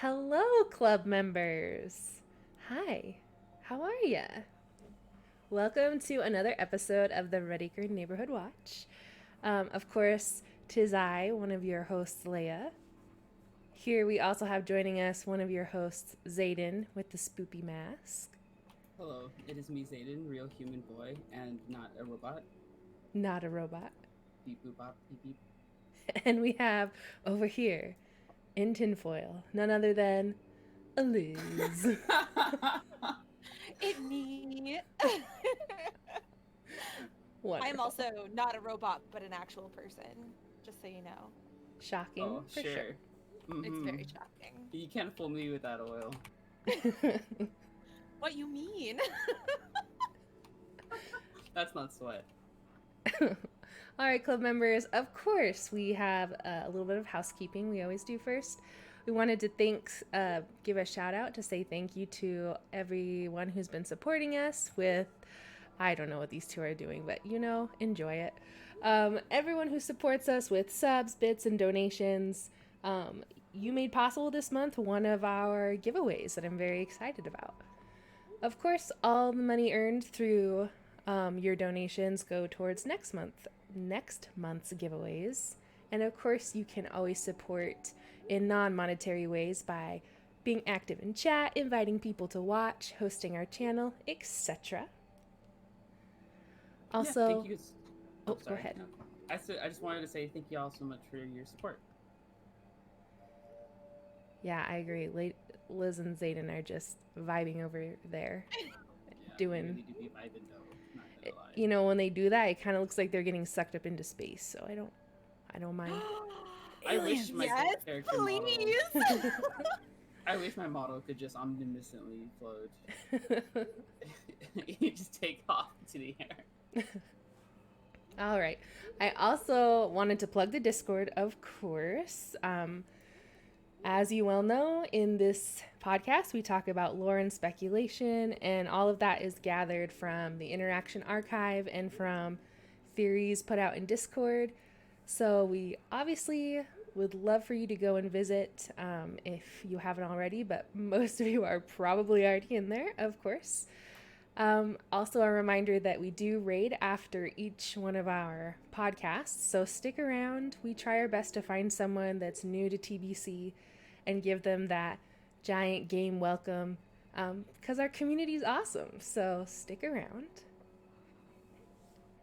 Hello, club members. Hi, how are ya? Welcome to another episode of the Red Acre Neighborhood Watch. Of course, tis I, one of your hosts, Leia. Here we also have joining us one of your hosts, Zayden, with the spoopy mask. Hello, it is me, Zayden, real human boy, and not a robot. Not a robot. Beep boop bop, beep beep. And we have over here, in tinfoil, none other than Liz. It me. Wonderful. I'm also not a robot, but an actual person. Just so you know. Shocking, Oh, for sure. It's very shocking. You can't fool me with that oil. What you mean? That's not sweat. All right, club members, of course, we have a little bit of housekeeping we always do first. We wanted to give a shout out to say thank you to everyone who's been supporting us with, I don't know what these two are doing, but enjoy it. Everyone who supports us with subs, bits, and donations. You made possible this month one of our giveaways that I'm very excited about. Of course, all the money earned through your donations go towards next month's giveaways. And of course, you can always support in non-monetary ways by being active in chat, inviting people to watch, hosting our channel, etc. Also, yeah, thank you. Go ahead. No. I just wanted to say thank you all so much for your support. Yeah, I agree. Liz and Zayden are just vibing over there. Really do be vibing though. Not gonna lie. When they do that, it kind of looks like they're getting sucked up into space. So I don't mind. I wish my yes, character please. model. I wish my model could just omnisciently float. You just take off into the air. All right. I also wanted to plug the Discord, of course. As you well know, in this podcast, we talk about lore and speculation, and all of that is gathered from the Interaction Archive and from theories put out in Discord. So we obviously would love for you to go and visit if you haven't already, but most of you are probably already in there, of course. Also, a reminder that we do raid after each one of our podcasts, so stick around. We try our best to find someone that's new to TBC and give them that giant game welcome because our community is awesome, so stick around.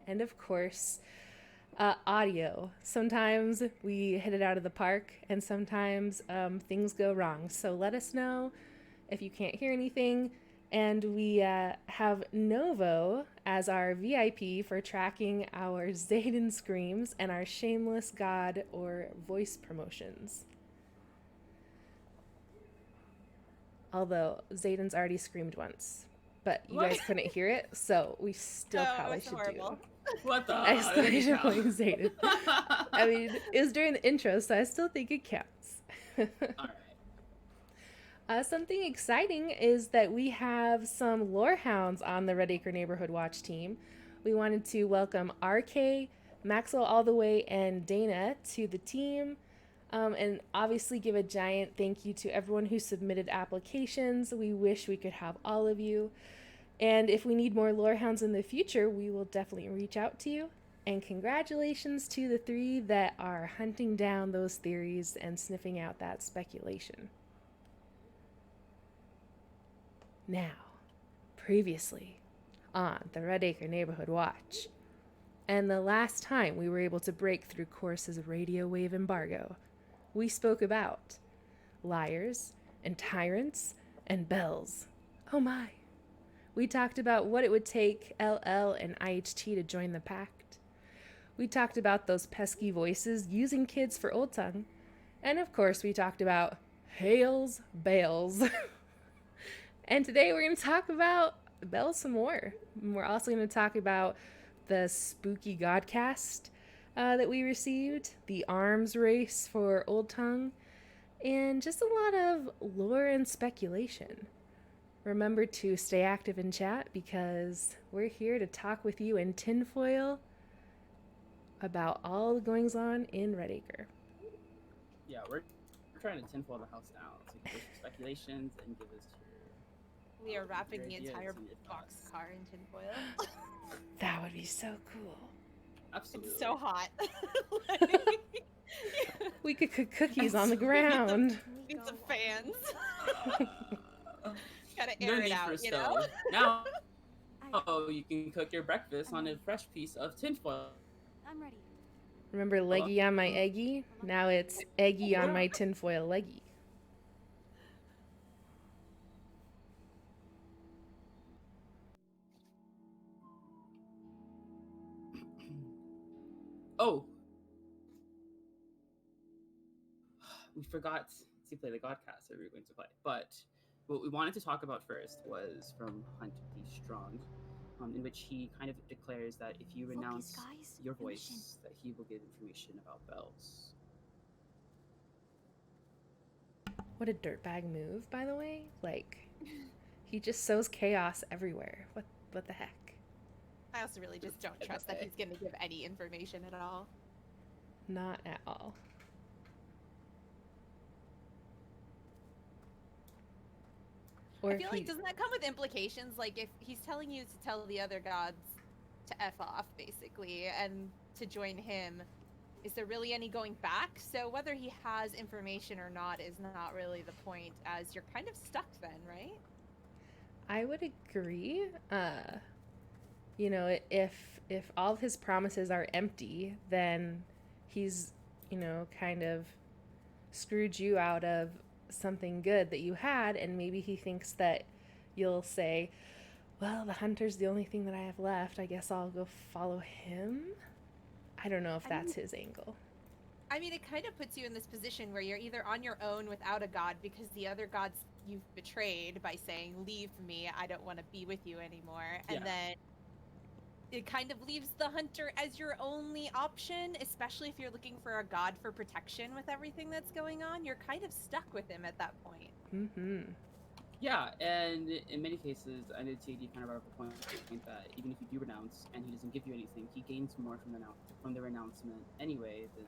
And of course, audio. Sometimes we hit it out of the park, and sometimes things go wrong. So let us know if you can't hear anything. And we have Novo as our VIP for tracking our Zayden screams and our shameless god or voice promotions. Although Zayden's already screamed once, but you guys couldn't hear it, so we still probably should horrible. do What the exclamation point Zayden. I mean, it was during the intro, so I still think it counts. All right. Something exciting is that we have some lore hounds on the Red Acre Neighborhood Watch team. We wanted to welcome RK, Maxwell All the Way, and Dana to the team. And obviously give a giant thank you to everyone who submitted applications. We wish we could have all of you. And if we need more lorehounds in the future, we will definitely reach out to you. And congratulations to the 3 that are hunting down those theories and sniffing out that speculation. Now, previously on the Red Acre Neighborhood Watch, and the last time we were able to break through Chorus's radio wave embargo, we spoke about liars and tyrants and bells. Oh my. We talked about what it would take LL and IHT to join the pact. We talked about those pesky voices using kids for Old Tongue. And of course, we talked about Hales Bales. And today we're going to talk about bells some more. We're also going to talk about the spooky Godcast that we received, the arms race for Old Tongue, and just a lot of lore and speculation. Remember to stay active in chat because we're here to talk with you in tinfoil about all the goings on in Red Acre. Yeah, we're trying to tinfoil the house down. So give us some speculations and give us We are wrapping your the ideas entire and your thoughts. boxcar in tinfoil. That would be so cool. Absolutely. It's so hot. We could cook cookies on the ground. Need some fans. Gotta No air need it for a out, you know? stove. Now, you can cook your breakfast on a fresh piece of tinfoil. I'm ready. Remember leggy on my eggy? Now it's eggy on my tinfoil leggy. Oh, we forgot to play the Godcast that we were going to play. But what we wanted to talk about first was from Hunt the Strong, in which he kind of declares that if you renounce guys. your Mission. voice, that he will give information about bells. What a dirtbag move, by the way. Like, he just sows chaos everywhere. What the heck? I also really just don't trust that he's gonna give any information at all. Not at all. Or I feel like, doesn't that come with implications? Like, if he's telling you to tell the other gods to F off, basically, and to join him, is there really any going back? So whether he has information or not is not really the point, as you're kind of stuck then, right? I would agree. You know, if all of his promises are empty, then he's, you know, kind of screwed you out of something good that you had, and maybe he thinks that you'll say, well, the hunter's the only thing that I have left. I guess I'll go follow him. I don't know if that's his angle. I mean, it kind of puts you in this position where you're either on your own without a god because the other gods you've betrayed by saying, leave me, I don't want to be with you anymore. And then it kind of leaves the hunter as your only option, especially if you're looking for a god for protection with everything that's going on. You're kind of stuck with him at that point. Mm-hmm. Yeah, and in many cases, I know TAD kind of brought up the point that even if you do renounce and he doesn't give you anything, he gains more from the renouncement anyway than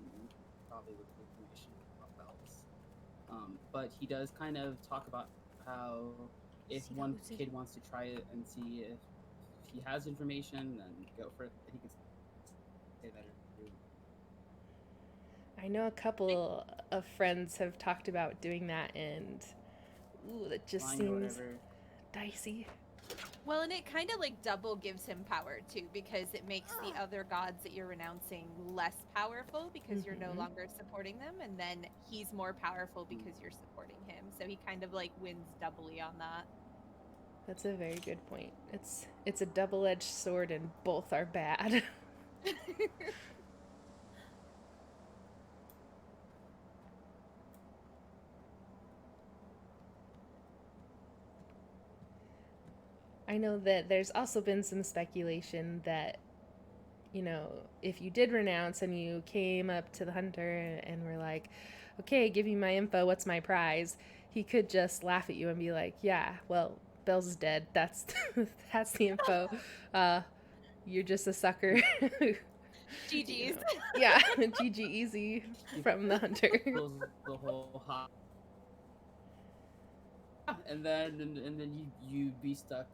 probably with the information about bells. But he does kind of talk about how if one kid wants to try it and see if he has information, then go for it. He can say that. I know a couple of friends have talked about doing that, and ooh, that just seems dicey. Well, and it kind of like double gives him power too, because it makes the other gods that you're renouncing less powerful because you're no longer supporting them, and then he's more powerful because you're supporting him. So he kind of like wins doubly on that. That's a very good point. It's a double-edged sword, and both are bad. I know that there's also been some speculation that, you know, if you did renounce and you came up to the hunter and were like, okay, give me my info, what's my prize? He could just laugh at you and be like, yeah, well, Bells is dead. That's that's the info. you're just a sucker. GG's. Yeah, GG easy from the hunter. Pulls the whole hot. And then you be stuck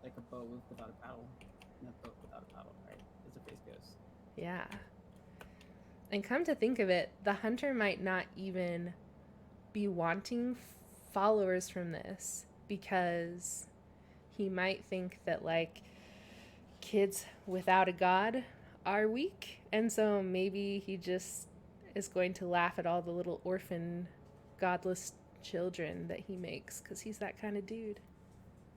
like a boat without a paddle. In a boat without a paddle, right? As the phrase goes. Yeah. And come to think of it, the hunter might not even be wanting followers from this because he might think that like kids without a god are weak, and so maybe he just is going to laugh at all the little orphan godless children that he makes because he's that kind of dude.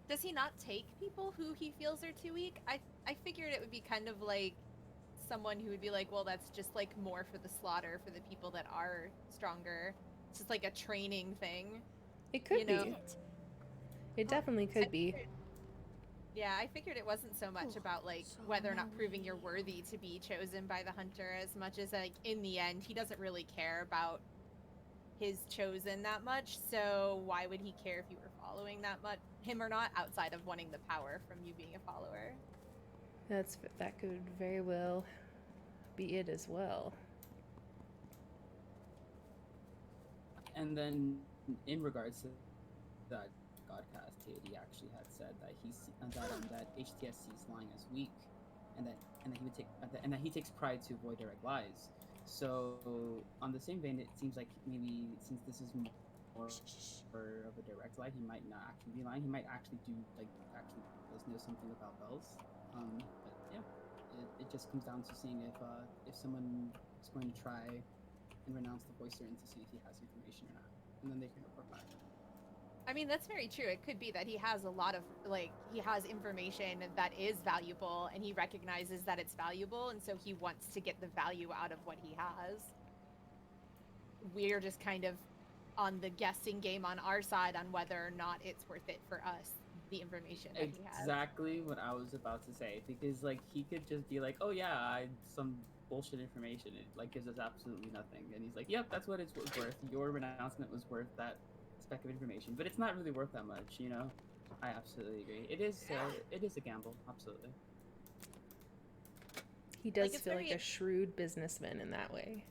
Does he not take people who he feels are too weak? I figured it would be kind of like someone who would be like, well, that's just like more for the slaughter for the people that are stronger. It's just like a training thing. It could You know? be. It definitely could be. Yeah, I figured it wasn't so much about like whether or not proving you're worthy to be chosen by the hunter as much as like in the end he doesn't really care about his chosen that much, so why would he care if you were following him or not, outside of wanting the power from you being a follower? That could very well be it as well. And then, in regards to that Godcast, he actually had said that that HTS sees lying as weak, and that he takes pride to avoid direct lies. So, on the same vein, it seems like maybe since this is more of a direct lie, he might not actually be lying. He might actually actually does know something about bells. But yeah, it just comes down to seeing if someone is going to try and renounce the voicer and to see if he has information or not, and then they can report back. I mean, that's very true. It could be that he has a lot of, like, he has information that is valuable and he recognizes that it's valuable, and so he wants to get the value out of what he has. We're just kind of on the guessing game on our side on whether or not it's worth it for us, the information that he has. Exactly what I was about to say, because like he could just be like, oh yeah, some bullshit information. It like gives us absolutely nothing, and he's like, yep, that's what it's worth. Your renouncement was worth that speck of information, but it's not really worth that much, you know. I absolutely agree. It is a gamble, absolutely. He does feel like a shrewd businessman in that way.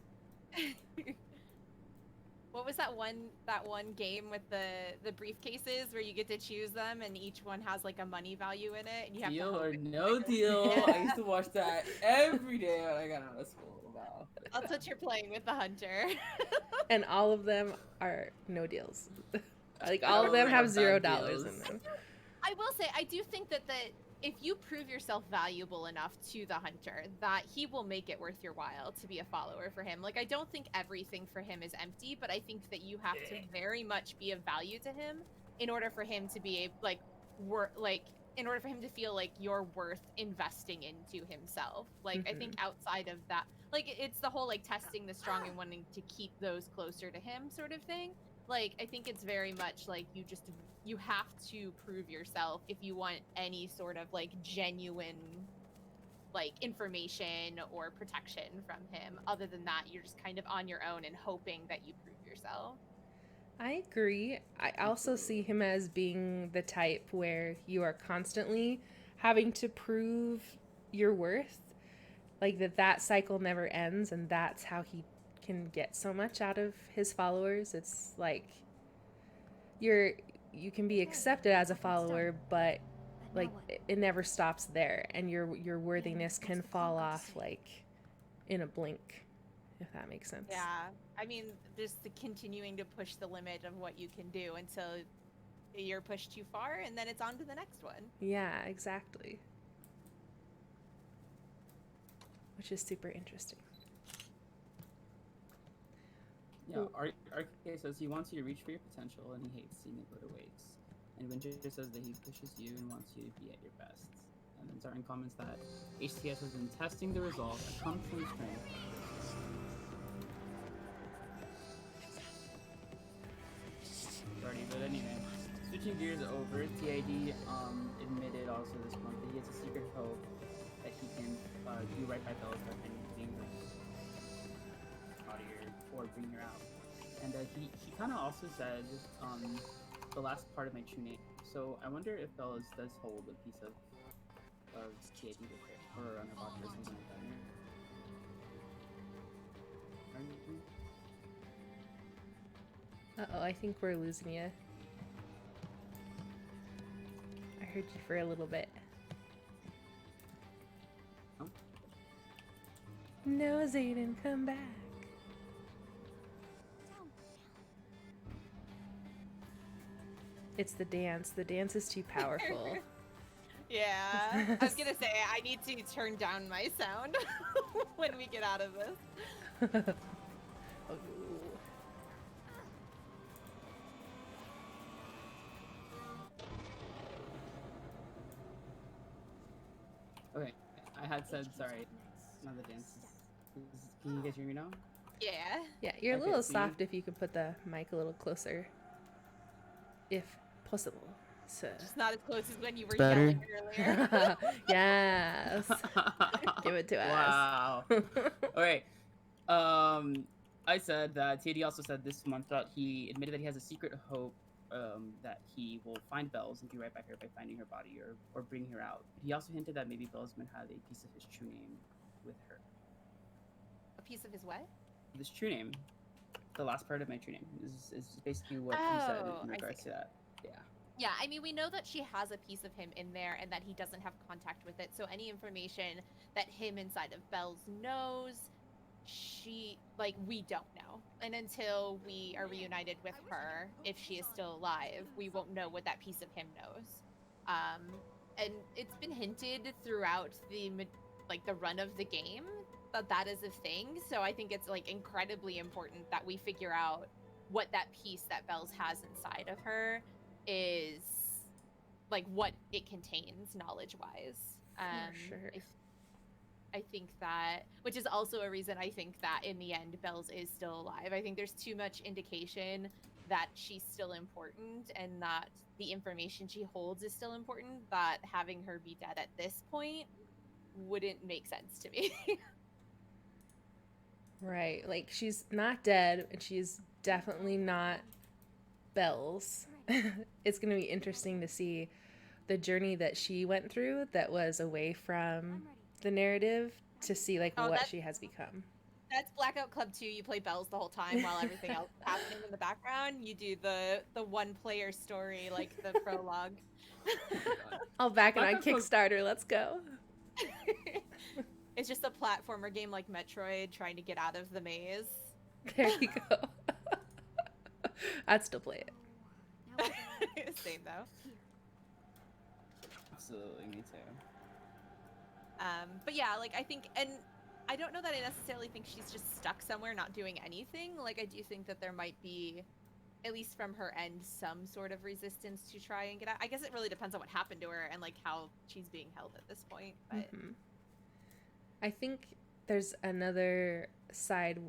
What was that one game with the briefcases where you get to choose them and each one has like a money value in it and you have Deal to or no deal. I used to watch that every day when I got out of school. Wow. That's what you're playing with the hunter. And all of them are no deals. Like all of them have $0 in them. I will say, I do think that if you prove yourself valuable enough to the hunter, that he will make it worth your while to be a follower for him. Like, I don't think everything for him is empty, but I think that you have to very much be of value to him in order for him to be in order for him to feel like you're worth investing into himself. Like, I think outside of that, like, it's the whole like testing the strong and wanting to keep those closer to him sort of thing. Like, I think it's very much like you have to prove yourself if you want any sort of like genuine like information or protection from him. Other than that, you're just kind of on your own and hoping that you prove yourself. I agree. I also see him as being the type where you are constantly having to prove your worth. Like that cycle never ends, and that's how he can get so much out of his followers. It's like you can be accepted as a follower, but like it never stops there, and your worthiness can fall off like in a blink, if that makes sense. Yeah, I mean, just the continuing to push the limit of what you can do until you're pushed too far, and then it's on to the next one. Yeah, exactly. Which is super interesting. Yeah, RK says he wants you to reach for your potential and he hates seeing it go to waste. And Winter says that he pushes you and wants you to be at your best. And then Zartan comments that HTS has been testing the resolve that comes from strength. But anyway, switching gears over, TID admitted also this month that he has a secret hope that he can do right by Bellas by anything out of your or bring her out. And he kind of also said the last part of my true name. So I wonder if Bellas does hold a piece of of TAD or on her body or something like that. Uh-oh, I think we're losing you. I heard you for a little bit. Oh. No, Zayden, come back. It's the dance. The dance is too powerful. Yeah. I was gonna say, I need to turn down my sound when we get out of this. Oh. Okay, I had said sorry. Now the dance can you guys hear me now? Yeah. Yeah, you're a Okay, little see? soft if you could put the mic a little closer. If possible, sir. Just not as close as when you were Better? yelling earlier. Yes. Give it to us. Wow. Okay. I said that TD also said this month that he admitted that he has a secret hope that he will find Bells and be right by her by finding her body or bring her out. He also hinted that maybe Bells might have a piece of his true name with her. A piece of his what? This true name, the last part of my true name, is basically what he said in regards to that. Yeah. Yeah, I mean, we know that she has a piece of him in there and that he doesn't have contact with it. So any information that him inside of Bells knows, we don't know. And until we are reunited with her, if she is still alive, we won't know what that piece of him knows. And it's been hinted throughout the run of the game that is a thing. So I think it's incredibly important that we figure out what that piece that Bells has inside of her is, what it contains knowledge-wise. For sure. I think that, which is also a reason I think that in the end Bells is still alive. I think there's too much indication that she's still important and that the information she holds is still important, that having her be dead at this point wouldn't make sense to me. Right, she's not dead, and she's definitely not Bells. It's going to be interesting to see the journey that she went through that was away from the narrative to see what she has become. That's Blackout Club 2. You play Bells the whole time while everything else is happening in the background. You do the one-player story, the prologue. I'll back it on Kickstarter. Let's go. It's just a platformer game like Metroid trying to get out of the maze. There you go. I'd still play it. Same though. Absolutely, me too. But yeah, I think, and I don't know that I necessarily think she's just stuck somewhere not doing anything. I do think that there might be, at least from her end, some sort of resistance to try and get out. I guess it really depends on what happened to her and how she's being held at this point. But I think there's another side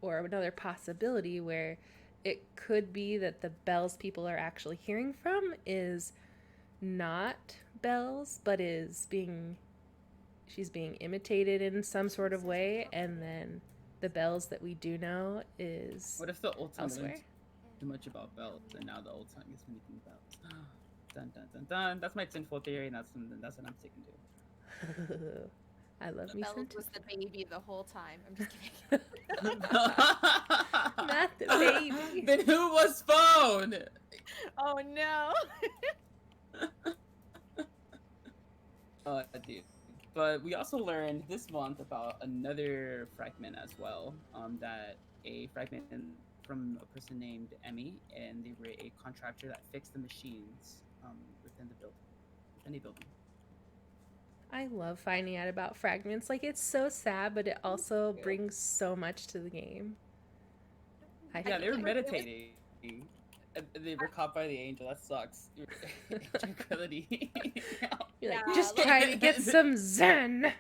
or another possibility where it could be that the Bells people are actually hearing from is not Bells, but she's being imitated in some sort of way, and then the Bells that we do know is what if the old time elsewhere? Too much about Bells, and now the old time is making Bells. Dun dun dun dun. That's my tinfoil theory, and that's what I'm sticking to. I love me Bells some was the baby the whole time. I'm just kidding. Not the baby. Then who was phone? Oh no. Dude. But we also learned this month about another fragment as well. That a fragment from a person named Emmy, and they were a contractor that fixed the machines within a building. I love finding out about fragments. It's so sad, but it also brings so much to the game. Yeah, they were meditating. They were caught by the angel. That sucks. Tranquility. You're just trying to get some zen.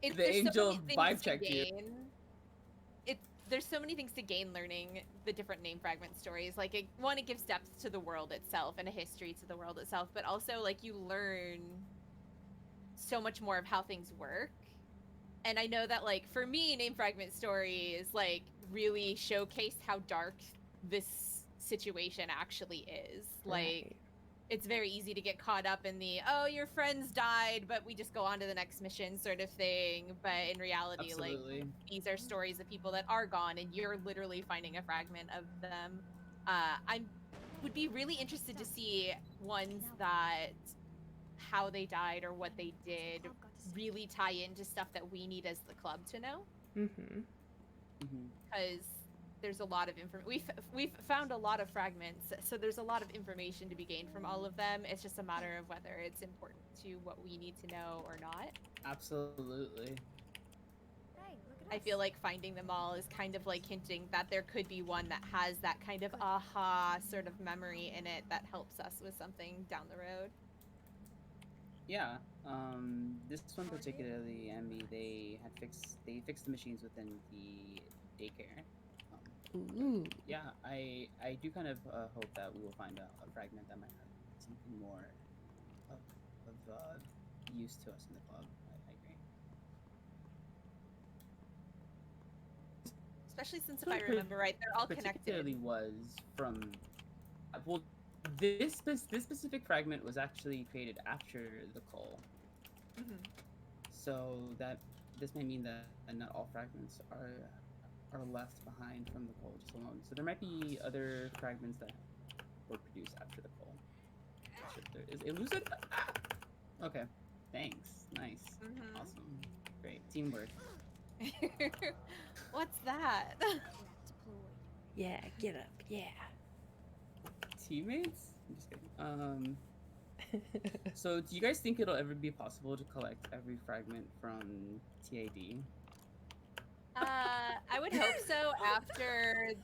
The angel vibe checked you. There's so many things to gain learning the different name fragment stories. It gives depth to the world itself and a history to the world itself, but also you learn so much more of how things work. And I know that for me, name fragment stories really showcase how dark this situation actually is. Right. it's very easy to get caught up in the, oh, your friends died, but we just go on to the next mission sort of thing. But in reality, Absolutely. like, these are stories of people that are gone, and you're literally finding a fragment of them. I would be really interested to see ones that how they died or what they did really tie into stuff that we need as the club to know. Mm-hmm. Because there's a lot of information. We've found a lot of fragments, so there's a lot of information to be gained from all of them. It's just a matter of whether it's important to what we need to know or not. Absolutely. I feel like finding them all is kind of like hinting that there could be one that has that kind of aha sort of memory in it that helps us with something down the road. Yeah. This one particularly, Emmy, they fixed the machines within the daycare. Ooh. Yeah, I do kind of hope that we will find a fragment that might have something more of use to us in the club. I agree. Especially since, if I remember right, they're all connected. Particularly was from, well, this specific fragment was actually created after the cull. Mm-hmm. So this may mean that not all fragments are left behind from the cull just alone. So there might be other fragments that were produced after the cull. There is elusive. Okay, thanks. Nice. Mm-hmm. Awesome. Great teamwork. What's that? Yeah, get up. Yeah. Teammates? I'm just kidding. So do you guys think it'll ever be possible to collect every fragment from TAD? I would hope so after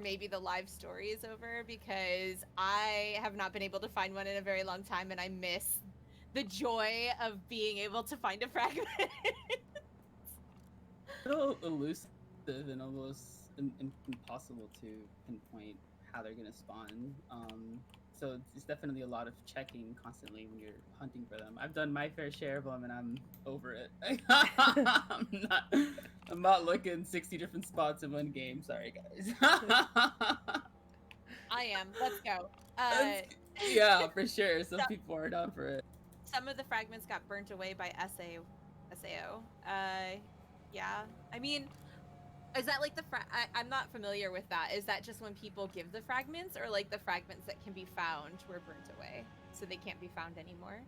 maybe the live story is over, because I have not been able to find one in a very long time, and I miss the joy of being able to find a fragment. A little elusive and almost impossible to pinpoint how they're gonna spawn. So it's definitely a lot of checking constantly when you're hunting for them. I've done my fair share of them, and I'm over it. I'm not looking 60 different spots in one game. Sorry, guys. I am. Let's go. Yeah, for sure. Some people are down for it. Some of the fragments got burnt away by SAO. Yeah. I mean, is that like the I'm not familiar with that. Is that just when people give the fragments, or like the fragments that can be found were burnt away, so they can't be found anymore?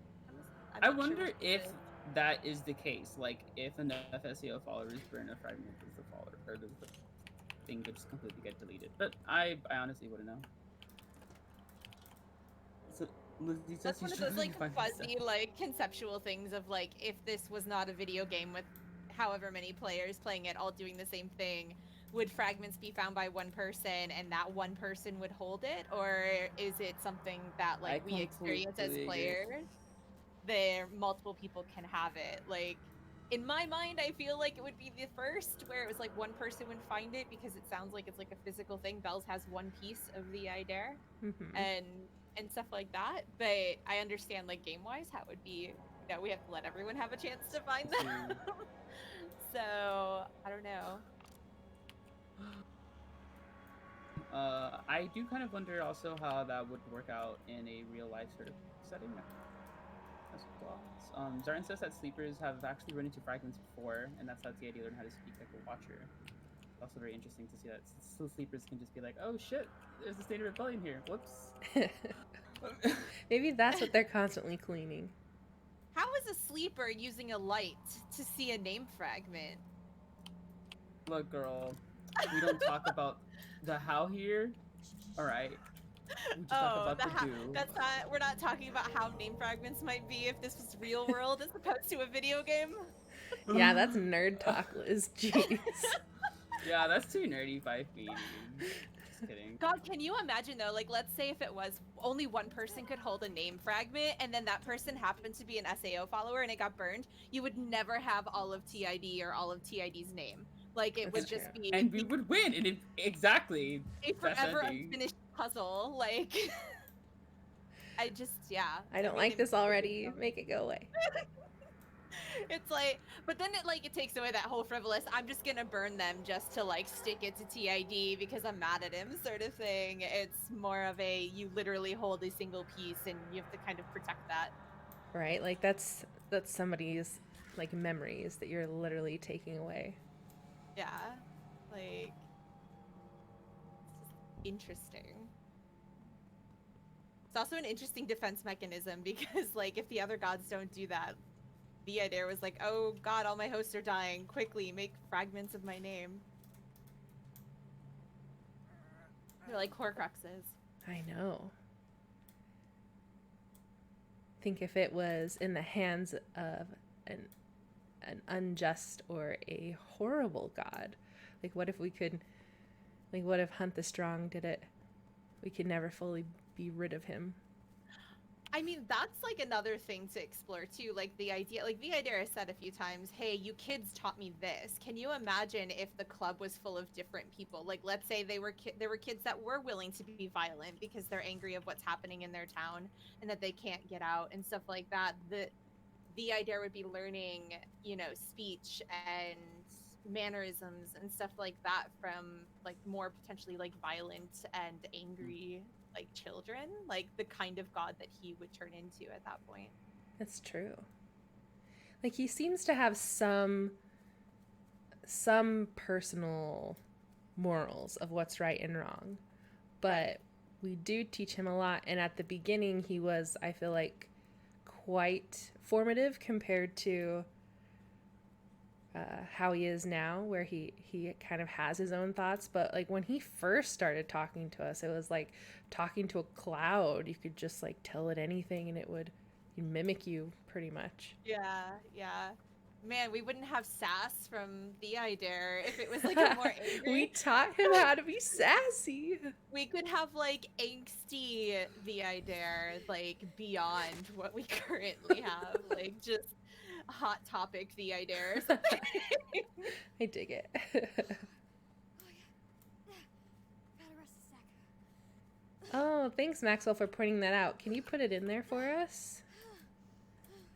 I wonder if that is the case. Like, if enough SEO followers burn a fragment, does the follower or does the thing just completely get deleted? But I honestly wouldn't know. So that's one of those like fuzzy, like conceptual things of like, if this was not a video game with however many players playing it all doing the same thing, would fragments be found by one person and that one person would hold it, or is it something that like we experience as players, there multiple people can have it? Like, in my mind, I feel like it would be the first, where it was like one person would find it, because it sounds like it's like a physical thing. Bells has one piece of the idea, and stuff like that. But I understand, like, game wise, how it would be, you know, we have to let everyone have a chance to find them. So I don't know. I do kind of wonder also how that would work out in a real life sort of setting as well. Zarin says that sleepers have actually run into fragments before, and that's how TID learned how to speak like a watcher. It's also very interesting to see that still sleepers can just be like, oh shit, there's a state of rebellion here. Whoops. Maybe that's what they're constantly cleaning. How is a sleeper using a light to see a name fragment? Look, girl, we don't talk about the how here. All right. We just talk about the do. That's not. We're not talking about how name fragments might be if this was real world as opposed to a video game. Yeah, that's nerd talk, Liz. Jeez. Yeah, that's too nerdy by me. Just kidding. God, can you imagine though? Like, let's say if it was only one person could hold a name fragment, and then that person happened to be an SAO follower and it got burned, you would never have all of TID or all of TID's name. Like, it would just be, and we would win. And exactly a forever unfinished puzzle. Like, I just, yeah. I don't like this already. Make it go away. It's like, but then it takes away that whole frivolous, I'm just gonna burn them just to like stick it to TID because I'm mad at him sort of thing. It's more of a, you literally hold a single piece and you have to kind of protect that. Right? Like that's somebody's like memories that you're literally taking away. Yeah. Like, it's just interesting. It's also an interesting defense mechanism because like if the other gods don't do that, the idea was like, oh god, all my hosts are dying. Quickly, make fragments of my name. They're like Horcruxes. I know. Think if it was in the hands of an unjust or a horrible god. Like what if we could, like what if Hunt the Strong did it? We could never fully be rid of him. I mean, that's like another thing to explore too. Like the idea, like Viader has said a few times, hey, you kids taught me this. Can you imagine if the club was full of different people? Like, let's say there were kids that were willing to be violent because they're angry of what's happening in their town and that they can't get out and stuff like that. The idea would be learning, speech and mannerisms and stuff like that from like more potentially like violent and angry like children, like the kind of god that he would turn into at that point. That's true. Like he seems to have some personal morals of what's right and wrong. But we do teach him a lot, and at the beginning he was, I feel like, quite formative compared to how he is now, where he kind of has his own thoughts. But like when he first started talking to us, it was like talking to a cloud. You could just like tell it anything and it would mimic you pretty much. Yeah. Man, we wouldn't have sass from the idea if it was like a more angry. We taught him how to be sassy. We could have like angsty the idea, like beyond what we currently have, like just hot topic the idea or something. I dig it. Oh, thanks, Maxwell, for pointing that out. Can you put it in there for us?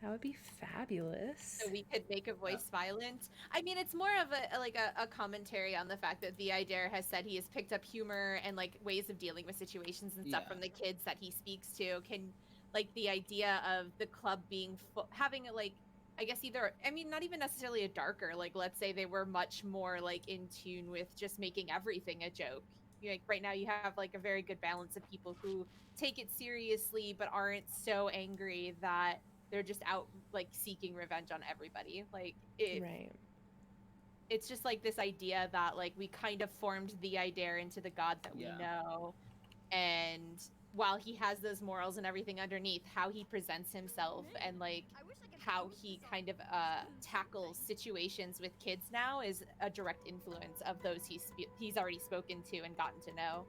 That would be fabulous. So we could make a voice violent. I mean, it's more of a commentary on the fact that the idea has said he has picked up humor and like ways of dealing with situations and stuff from the kids that he speaks to. Can like the idea of the club being having a like, I guess either, I mean, not even necessarily a darker, like let's say they were much more like in tune with just making everything a joke. Like right now you have like a very good balance of people who take it seriously but aren't so angry that they're just out like seeking revenge on everybody. Like it's just like this idea that like we kind of formed the idea into the god that we know, and while he has those morals and everything underneath, how he presents himself and like how he kind of tackles situations with kids now is a direct influence of those he's already spoken to and gotten to know.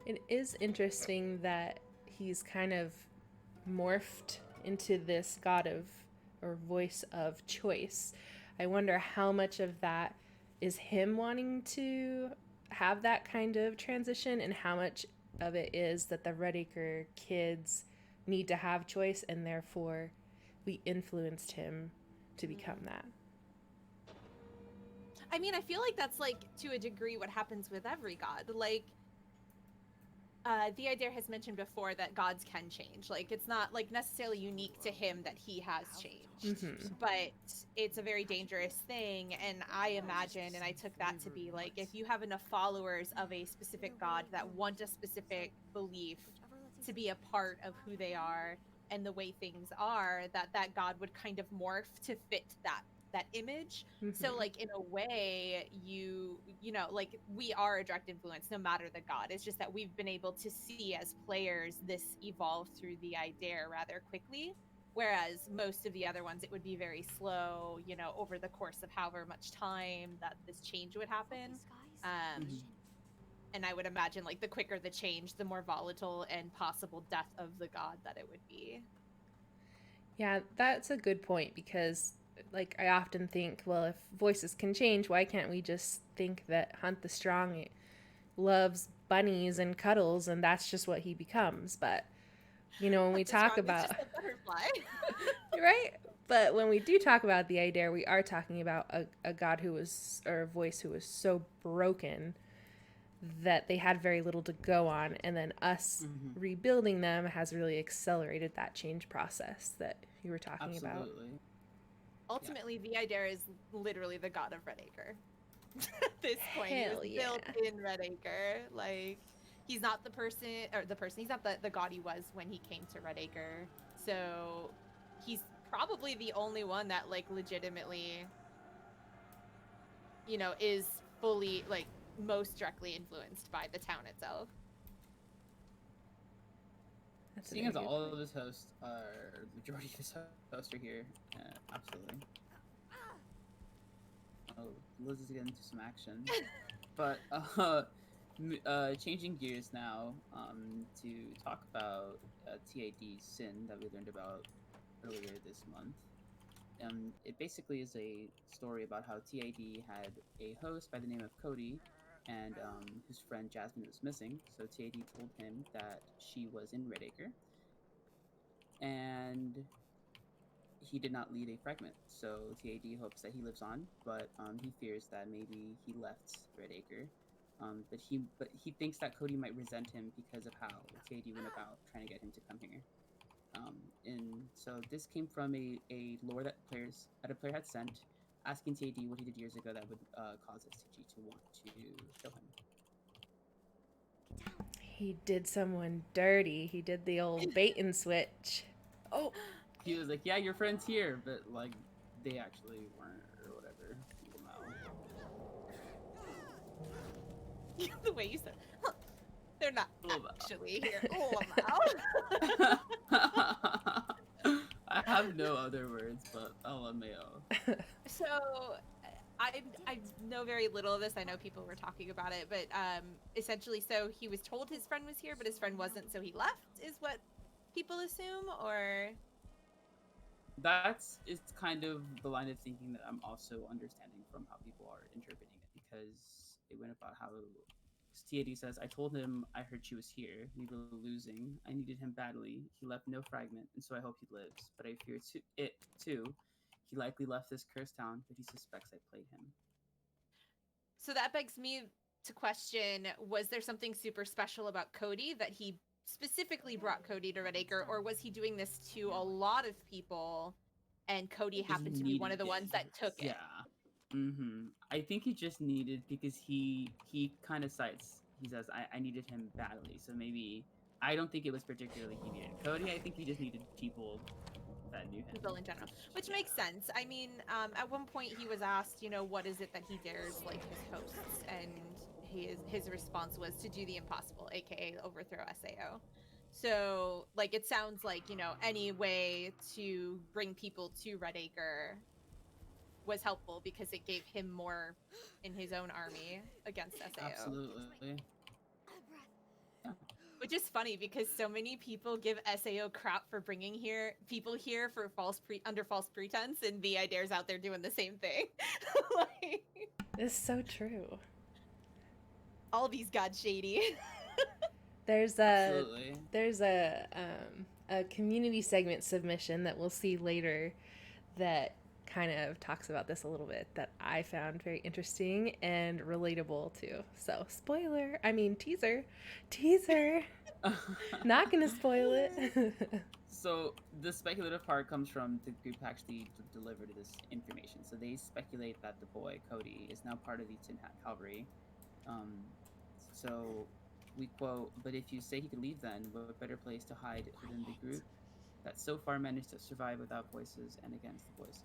It is interesting that he's kind of morphed into this god of, or voice of choice. I wonder how much of that is him wanting to have that kind of transition and how much of it is that the Redacre kids need to have choice and therefore we influenced him to become that. I mean, I feel like that's like to a degree what happens with every god. Like the idea has mentioned before that gods can change. Like it's not like necessarily unique to him that he has changed, but it's a very dangerous thing. And I imagine, and I took that to be like, if you have enough followers of a specific god that want a specific belief to be a part of who they are and the way things are, that god would kind of morph to fit that image. So like in a way you know like we are a direct influence no matter the god. It's just that we've been able to see as players this evolve through the idea rather quickly, whereas most of the other ones it would be very slow, over the course of however much time that this change would happen. And I would imagine like the quicker the change, the more volatile and possible death of the god that it would be. Yeah, that's a good point, because like I often think, well, if voices can change, why can't we just think that Hunt the Strong loves bunnies and cuddles and that's just what he becomes? But when we talk about just a butterfly. right, But when we do talk about the Aedair, we are talking about a god who was, or a voice who was so broken that they had very little to go on, and then us rebuilding them has really accelerated that change process that you were talking about. Absolutely. Ultimately, the Aedair is literally the god of Redacre. At this point, Hell he was yeah. built in Redacre. Like, he's not the person, he's not the god he was when he came to Redacre. So, he's probably the only one that, like, legitimately, you know, is fully, like, most directly influenced by the town itself. That's Seeing as all of his hosts are, the majority of his hosts are here, absolutely. Oh, Liz is getting into some action. But, changing gears now, to talk about TAD's sin that we learned about earlier this month. It basically is a story about how TAD had a host by the name of Cody, and whose friend Jasmine was missing. So TAD told him that she was in Redacre, and he did not lead a fragment. So TAD hopes that he lives on, but he fears that maybe he left Redacre. But he thinks that Cody might resent him because of how TAD went about trying to get him to come here. And so this came from a lore that a player had sent, asking TAD what he did years ago that would cause STG to want to kill him. He did someone dirty. He did the old bait and switch. Oh, he was like, "Yeah, your friend's here," but like they actually weren't or whatever. The way you said, they're not actually here. I have no other words, but LMAO. So, I know very little of this. I know people were talking about it, but essentially, so he was told his friend was here, but his friend wasn't, so he left, is what people assume, or? It's kind of the line of thinking that I'm also understanding from how people are interpreting it, because it went about how TAD says, "I told him I heard she was here. We were losing. I needed him badly. He left no fragment, and so I hope he lives. But I fear it too. He likely left this cursed town, but he suspects I played him." So that begs me to question, was there something super special about Cody that he specifically brought Cody to Redacre, or was he doing this to a lot of people and Cody happened to be one of the ones that took it? Yeah. I think he just needed, because he kind of cites, he says, I needed him badly. So maybe, I don't think it was particularly he needed Cody. I think he just needed people that knew him. People in general, which makes sense. I mean, at one point he was asked, you know, what is it that he dares like his hosts, and his response was to do the impossible, aka overthrow SAO. So, like, it sounds like, you know, any way to bring people to Redacre was helpful because it gave him more in his own army against SAO. Absolutely. Which is funny because so many people give SAO crap for bringing people here for under false pretense, and the Aedair's out there doing the same thing. Like, it's so true. All these gods shady. There's a community segment submission that we'll see later that kind of talks about this a little bit, that I found very interesting and relatable too. So teaser. Not gonna spoil it. So the speculative part comes from the group actually delivered this information. So they speculate that the boy Cody is now part of the Tin Hat Cavalry. So we quote, "But if you say he could leave, then what better place to hide within the group that so far managed to survive without voices and against the voices?"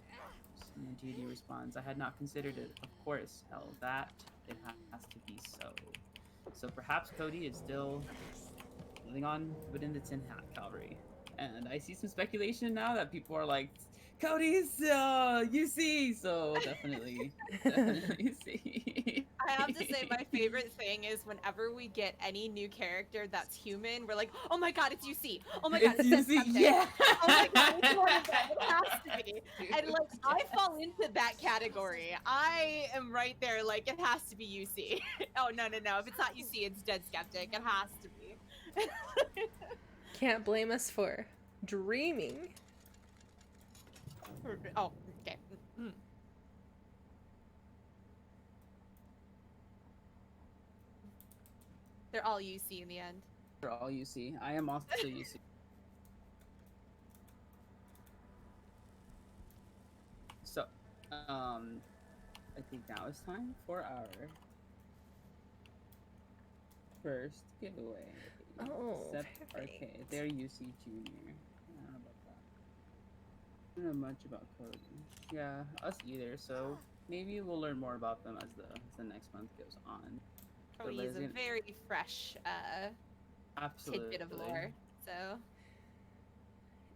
And then GD responds, "I had not considered it. Of course, hell, that it has to be so. So perhaps Cody is still living on within the Tin Hat Cavalry." And I see some speculation now that people are like, "Cody's UC," so definitely UC. I have to say, my favorite thing is whenever we get any new character that's human, we're like, "Oh my god, it's UC! Oh my god, it's UC! Yeah! Oh my god, it's one of them. It has to be." And like, I fall into that category. I am right there, like, it has to be UC. Oh no. If it's not UC, it's Dead Skeptic. It has to be. Can't blame us for dreaming. Oh, okay. They're all UC in the end. For all UC, I am also UC. So, I think now it's time for our first giveaway. Oh, Except perfect. Arcade. They're UC Junior. I don't know about that. I don't know much about coding. Yeah, us either. So maybe we'll learn more about them as the next month goes on. So Cody is a Leslie, very fresh tidbit of absolutely lore. So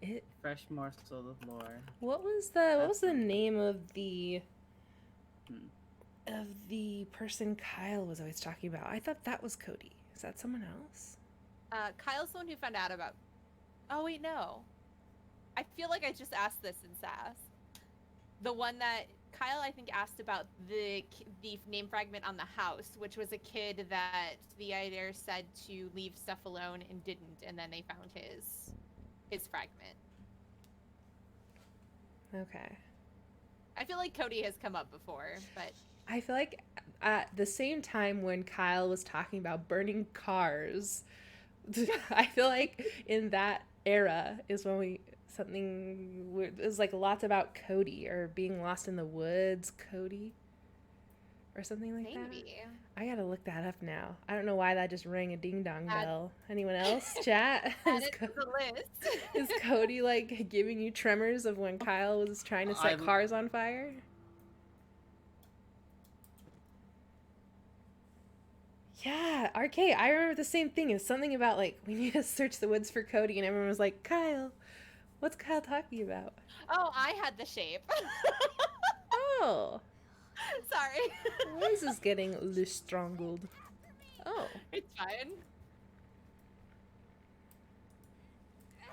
It. fresh morsel of lore. What was the name of the person Kyle was always talking about? I thought that was Cody. Is that someone else? Kyle's the one who found out about. Oh wait, no. I feel like I just asked this in SAS. The one that Kyle, I think, asked about the name fragment on the house, which was a kid that the Idair said to leave stuff alone and didn't, and then they found his fragment. Okay. I feel like Cody has come up before, but I feel like at the same time when Kyle was talking about burning cars, I feel like in that era is when it was like lots about Cody or being lost in the woods, Cody, or something like maybe. that. I gotta look that up now. I don't know why that just rang a ding dong bell. Anyone else? Chat? Add it to the list. Is Cody like giving you tremors of when Kyle was trying to set cars on fire? Yeah, RK, I remember the same thing. It was something about like we need to search the woods for Cody, and everyone was like, Kyle, what's Kyle talking about? Oh, I had the shape. Oh. Sorry. Why is this getting loose strangled? Oh. It's fine.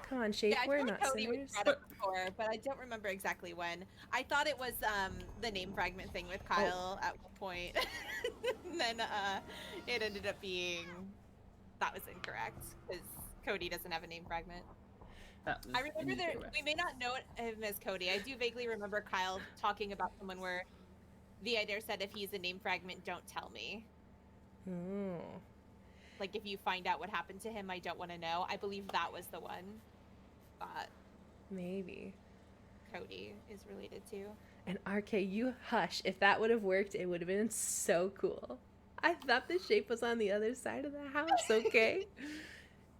Come on, Shape, we're not Cody was sinners. brought up before, but I don't remember exactly when. I thought it was the name fragment thing with Kyle at one point. And then it ended up being that was incorrect because Cody doesn't have a name fragment. I remember we may not know him as Cody. I do vaguely remember Kyle talking about someone where the Idair said if he's a name fragment, don't tell me. Oh. Like if you find out what happened to him, I don't want to know. I believe that was the one that maybe Cody is related to. And RK, you hush. If that would have worked, it would have been so cool. I thought the shape was on the other side of the house, okay?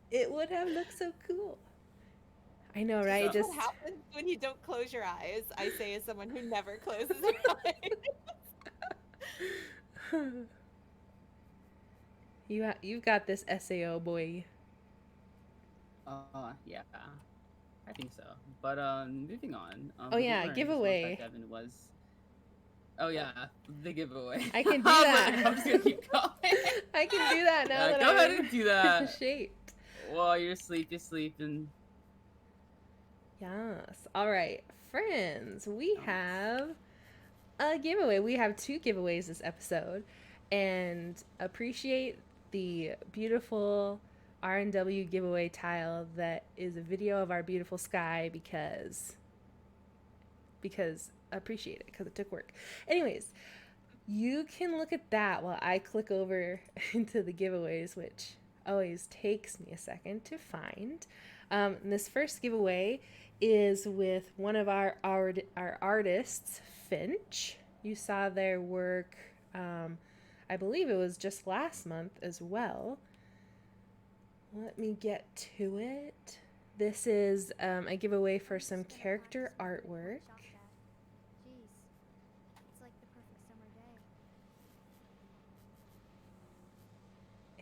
It would have looked so cool. I know, right? That's what happens when you don't close your eyes. I say as someone who never closes her eyes. You've got this SAO, boy. Yeah, I think so. But moving on. Oh yeah, giveaway. Devin was. Oh yeah, the giveaway. I can do that. I'm just gonna keep going. I can do that now. That go ahead and do that. Shaped. While you're sleeping. Yes. All right, friends. We have a giveaway. We have 2 giveaways this episode, and appreciate the beautiful R&W giveaway tile that is a video of our beautiful sky because appreciate it because it took work. Anyways, you can look at that while I click over into the giveaways, which always takes me a second to find. This first giveaway is with one of our artists, Finch. You saw their work, I believe it was just last month as well. Let me get to it. This is a giveaway for some character artwork. Jeez, it's like the perfect summer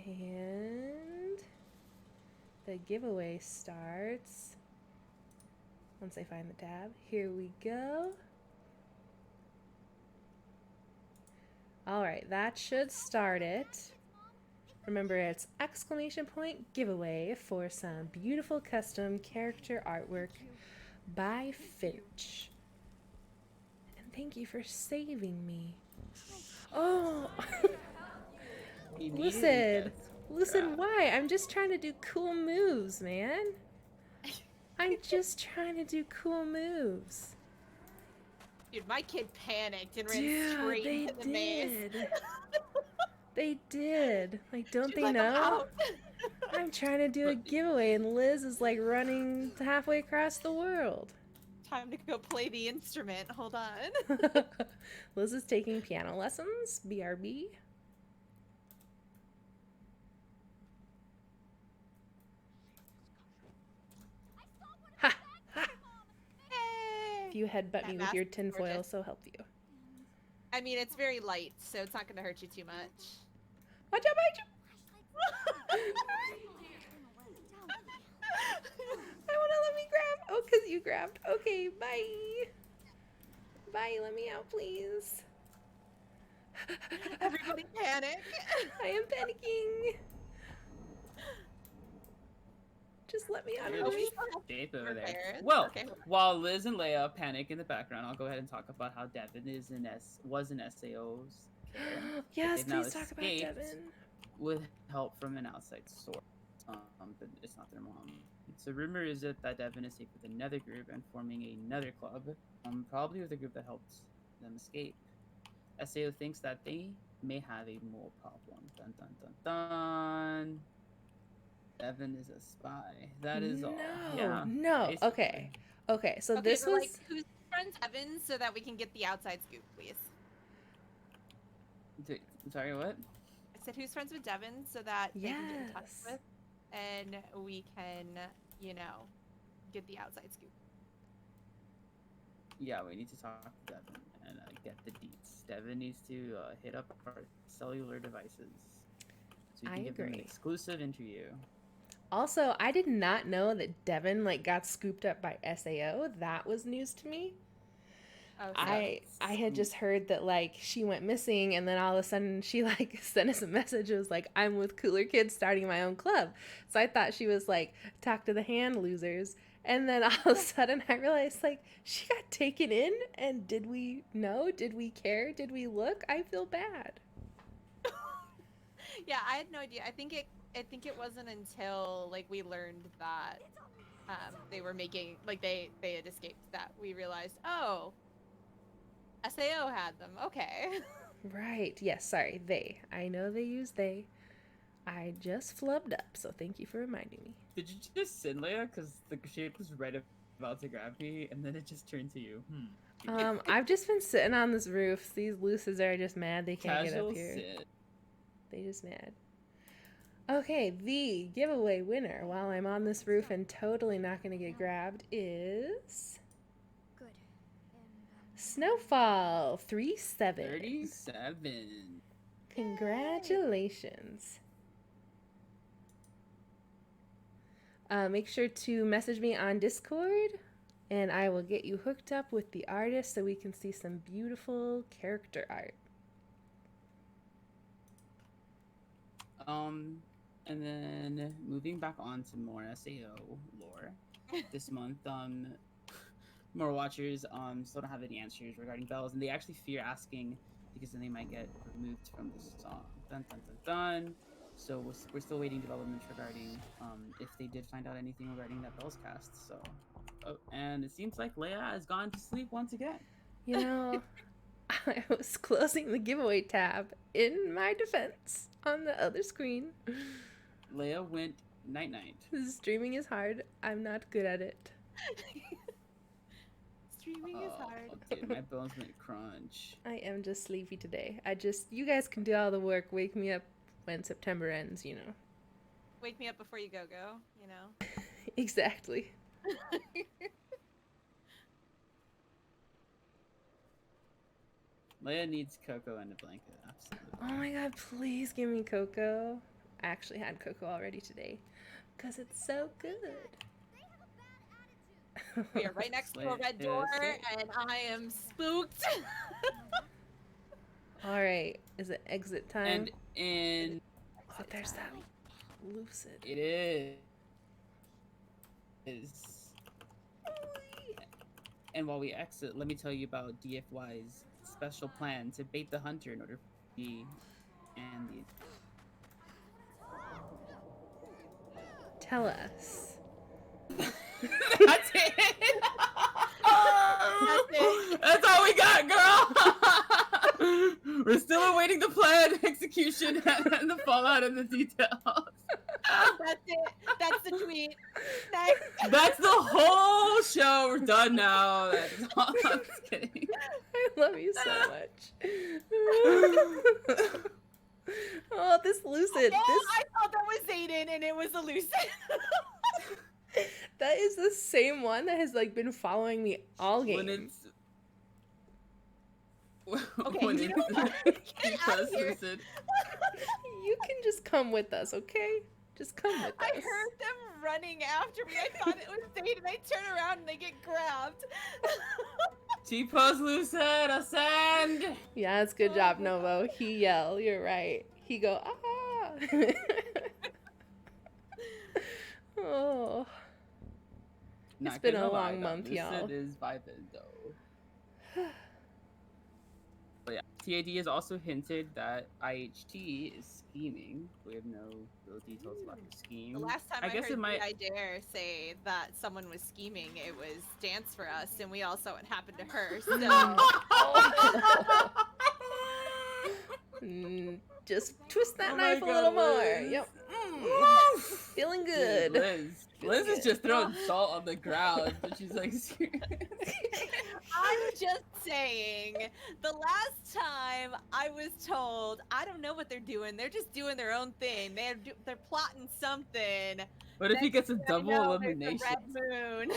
day. And the giveaway starts once I find the tab. Here we go. All right, that should start it. Remember, it's ! giveaway for some beautiful custom character artwork by Finch. And thank you for saving me. Oh! Listen, why? I'm just trying to do cool moves, man. I'm just trying to do cool moves. Dude, my kid panicked and ran Dude, straight they into the maze. did. They did. Like, don't She's they like, I'm know? out. I'm trying to do a But- giveaway, and Liz is like running halfway across the world. Time to go play the instrument. Hold on. Liz is taking piano lessons. BRB. Ha! Ha! Hey! If you headbutt That me with mask your is tinfoil, gorgeous. so help you. I mean, it's very light, so it's not going to hurt you too much. Watch out, watch out! I want to let me grab. Oh, because you grabbed. Okay, bye. Bye, let me out, please. Everybody panic. I am panicking. Just let me out Weird of the way. shape over there. Repairs. Well, Okay. while Liz and Leia panic in the background, I'll go ahead and talk about how Devin was in SAO's care Yes, They've now please talk about escaped. Devin. with help from an outside source. But it's not their mom. So rumor is that Devin is safe with another group and forming another club, probably with a group that helped them escape. SAO thinks that they may have a mole problem. Dun dun dun dun. Devin is a spy. That is all. Yeah. No. basically. Okay. So Okay, this but, was. like, who's friends Evan so that we can get the outside scoop, please? Sorry, what? I said, who's friends with Devin so that they can get in touch Yes. with, and we can, you know, get the outside scoop. Yeah, we need to talk to Devin and get the deets. Devin needs to hit up our cellular devices so we I can give them an agree. exclusive interview. Also, I did not know that Devin like got scooped up by SAO. That was news to me. Oh, so I had just heard that like she went missing, and then all of a sudden she like sent us a message. It was like, I'm with cooler kids starting my own club. So I thought she was like, talk to the hand losers. And then all of a sudden I realized like she got taken in, and did we know? Did we care? Did we look? I feel bad. yeah, I had no idea. I think it wasn't until like we learned that they were making like they had escaped that we realized, oh, SAO had them. Okay. Right. Yes, sorry. They. I know they use they. I just flubbed up, so thank you for reminding me. Did you just sin, Leia? Because the shape was right about to grab me, and then it just turned to you. I've just been sitting on this roof. These looses are just mad they can't get Casual up here. sit. They just mad. Okay, the giveaway winner, while I'm on this roof and totally not going to get grabbed, is Good. And Snowfall 37. 37. Congratulations. Make sure to message me on Discord, and I will get you hooked up with the artist so we can see some beautiful character art. And then moving back on to more SAO lore. This month, more watchers still don't have any answers regarding bells, and they actually fear asking because then they might get removed from the song. Dun dun dun dun. So we're still waiting developments regarding if they did find out anything regarding that bells cast. So, and it seems like Leia has gone to sleep once again. You know, I was closing the giveaway tab in my defense on the other screen. Leia went night night. Streaming is hard. I'm not good at it. Streaming is hard. Dude, my bones went crunch. I am just sleepy today. You guys can do all the work. Wake me up when September ends, you know. Wake me up before you go, you know. Exactly. Leia needs Coco and a blanket. Absolutely. Oh my god, please give me Coco. I actually had Coco already today because it's so good. We are right next to a red door, and I am spooked. All right, is it exit time? And Oh, there's that lucid. it is. And while we exit, let me tell you about DFY's special plan to bait the hunter in order for me and the. Tell us. That's it. That's it. That's all we got, girl. We're still awaiting the plan, execution, and the fallout and the details. That's it. That's the tweet. Next. That's the whole show. We're done now. That's all. I'm just kidding. I love you so much. Oh, this lucid. Oh, I thought that was Zayden, and it was a lucid. That is the same one that has like been following me all game. When it's Okay, when you it's know what? Get out of here. lucid. You can just come with us, okay? Just come with I us. heard them running after me. I thought it was Zayden, and I turn around and they get grabbed. T-pose lucid, ascend. Yeah, it's good job, Novo. He yell. You're right. He go ah. Oh. Not been gonna a lie, long that month, y'all. lucid is vibing though. But yeah, TAD has also hinted that IHT is scheming. We have no real details about the scheme. The last time I guess heard it might. I Dare say that someone was scheming, it was Dance for Us, and we all saw what happened to her. So Just twist that Oh knife a my little God, more. Liz. Yep. Feeling Dude, good. Liz Feeling is good. just throwing salt on the ground, but she's like, I'm just saying, the last time I was told, I don't know what they're doing. They're just doing their own thing. They're plotting something. what if he gets a Next thing I double know, there's a elimination? red moon.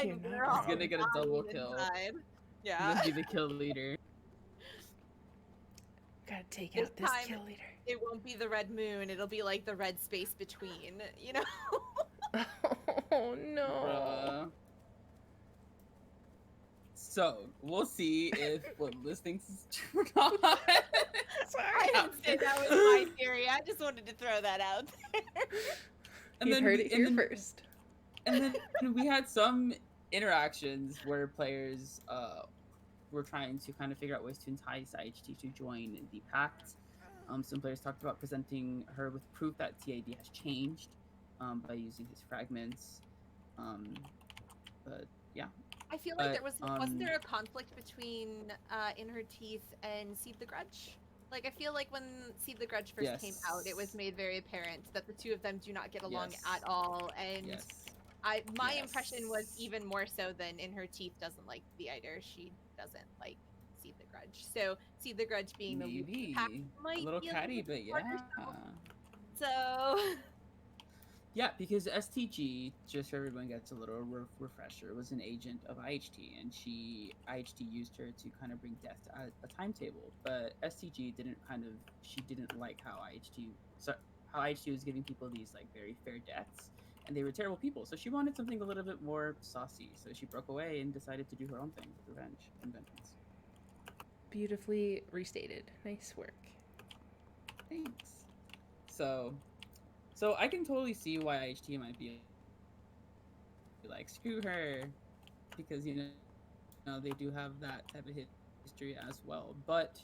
You're And not we're all He's gonna get a double dying kill. inside. He's Yeah. gonna be the kill leader. Gotta take This out this time- kill leader. It won't be the red moon. It'll be like the red space between, you know? Oh no. Bruh. So we'll see if what Liz thinks is true or not. I didn't say that was my theory. I just wanted to throw that out there. You heard it here first. And then we had some interactions where players were trying to kind of figure out ways to entice IHT to join the pact. Some players talked about presenting her with proof that TAD has changed by using his fragments. But yeah. I feel like But, wasn't there a conflict between In Her Teeth and Seed the Grudge? Like, I feel like when Seed the Grudge first came out, it was Yes. made very apparent that the two of them do not get along Yes. at all. And Yes. my impression was Yes. even more so than In Her Teeth doesn't like the Eider. She doesn't like Seed the Grudge. So Seed the Grudge being the leader of the Maybe pack a might little be a catty, little but bit harder yeah. So Yeah, because STG, just so everyone gets a little refresher, was an agent of IHT, and IHT used her to kind of bring death to a timetable. But STG didn't like how IHT was giving people these like very fair deaths, and they were terrible people. So she wanted something a little bit more saucy. So she broke away and decided to do her own thing, revenge and vengeance. Beautifully restated. Nice work. Thanks. So I can totally see why IHT might be like, screw her, because you know they do have that type of history as well. But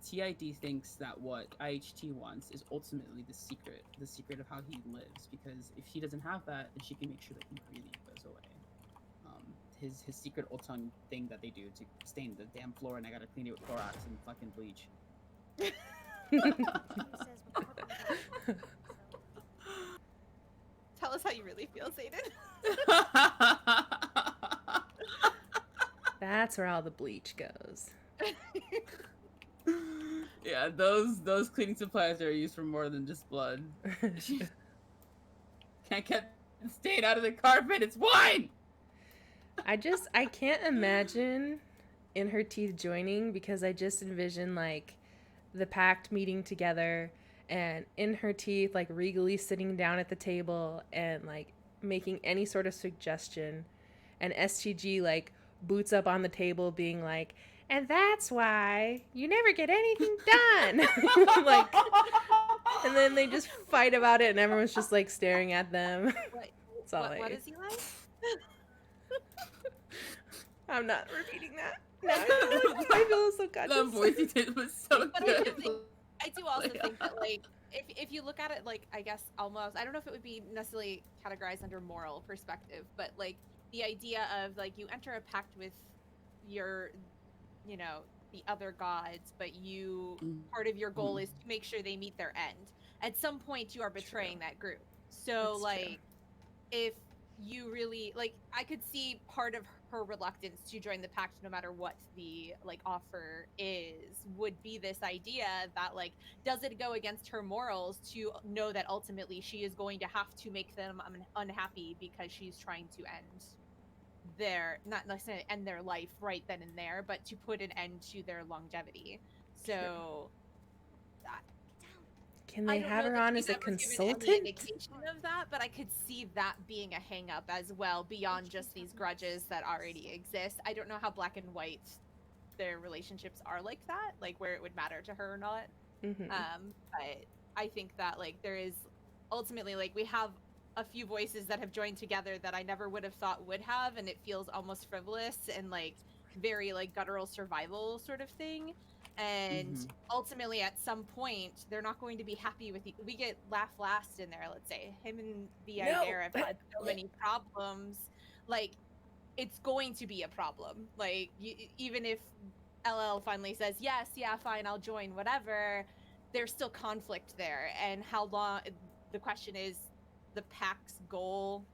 TID thinks that what IHT wants is ultimately the secret of how he lives, because if she doesn't have that, then she can make sure that he really goes away. His secret ultung thing that they do to stain the damn floor, and I gotta clean it with Clorox and fucking bleach. Who says we're talking about it? tell us how you really feel, Zayden. That's where all the bleach goes. Yeah, those cleaning supplies are used for more than just blood. Can't get the stain out of the carpet. It's wine. I can't imagine In Her Teeth joining, because I just envision like the pact meeting together and In Her Teeth like regally sitting down at the table and like making any sort of suggestion, and STG like boots up on the table being like, and that's why you never get anything done. Like, and then they just fight about it and everyone's just like staring at them. That's all What is he like? I'm not repeating that. No, I feel so That conscious. voice he did was so But good. I do also think that, like, if you look at it, like, I guess almost, I don't know if it would be necessarily categorized under moral perspective, but like the idea of like you enter a pact with you're, you know, the other gods, but you part of your Mm-hmm. goal is to make sure they meet their end. At some point, you are betraying True. that group. So, That's true. like, if you really like, I could see part of her reluctance to join the pact no matter what the like offer is would be this idea that like, does it go against her morals to know that ultimately she is going to have to make them unhappy because she's trying to end their, not necessarily end their life right then and there, but to put an end to their longevity. True. So Get down. Can I they don't have know her that on she's as a ever given any consultant? indication of that, but I could see that being a hang up as well beyond Which just ones these have grudges that monsters? already exist. I don't know how black and white their relationships are like that, like where it would matter to her or not. Mm-hmm. But I think that like there is ultimately like we have a few voices that have joined together that I never would have thought would have, and it feels almost frivolous and like very like guttural survival sort of thing. And Mm-hmm. ultimately, at some point, they're not going to be happy with we get Laugh Last in there. Let's say him and the No. Idare have had so many problems. Like it's going to be a problem. Like even if LL finally says yes, yeah, fine, I'll join, whatever, there's still conflict there. And how long? The question is, the PAC's goal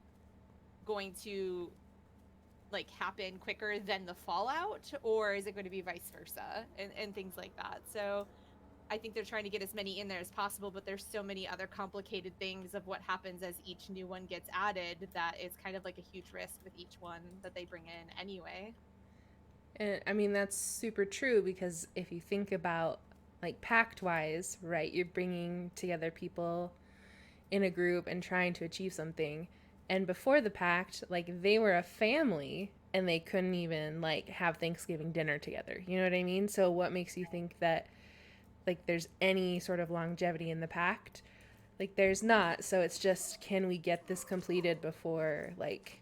going to like happen quicker than the fallout, or is it going to be vice versa, and things like that? So I think they're trying to get as many in there as possible, but there's so many other complicated things of what happens as each new one gets added that it's kind of like a huge risk with each one that they bring in anyway. And I mean, that's super true because if you think about like pact wise, right, you're bringing together people in a group and trying to achieve something. And before the pact, like they were a family and they couldn't even like have Thanksgiving dinner together. You know what I mean? So what makes you think that like there's any sort of longevity in the pact? Like there's not. So it's just can we get this completed before like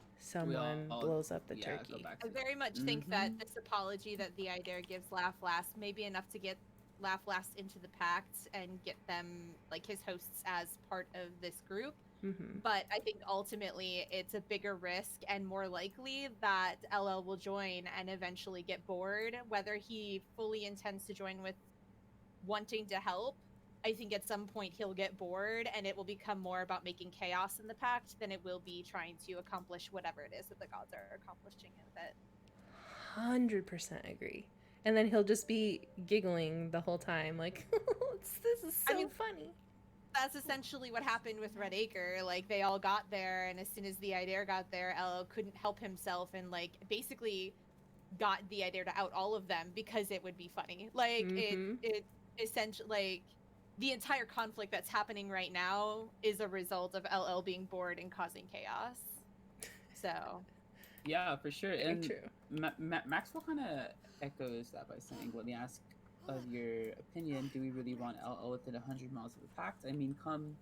We someone all, blows up the yeah, go turkey? back to. I very much think Mm-hmm. that this apology that the Idare gives Laugh Last may be enough to get Laugh Last into the pact and get them like his hosts as part of this group. Mm-hmm. But I think ultimately it's a bigger risk and more likely that LL will join and eventually get bored, whether he fully intends to join with wanting to help. I think at some point he'll get bored and it will become more about making chaos in the pact than it will be trying to accomplish whatever it is that the gods are accomplishing with it. 100% agree. And then he'll just be giggling the whole time, like, this is I so mean, funny. that's essentially what happened with Red Acre. Like they all got there, and as soon as the Idare got there, LL couldn't help himself and like basically got the Idare to out all of them because it would be funny. Like Mm-hmm. it essentially like the entire conflict that's happening right now is a result of LL being bored and causing chaos. So Yeah, for sure. Very And true. Maxwell kind of echoes that by saying, when they ask of your opinion, do we really want LL within 100 miles of the pact? I mean, come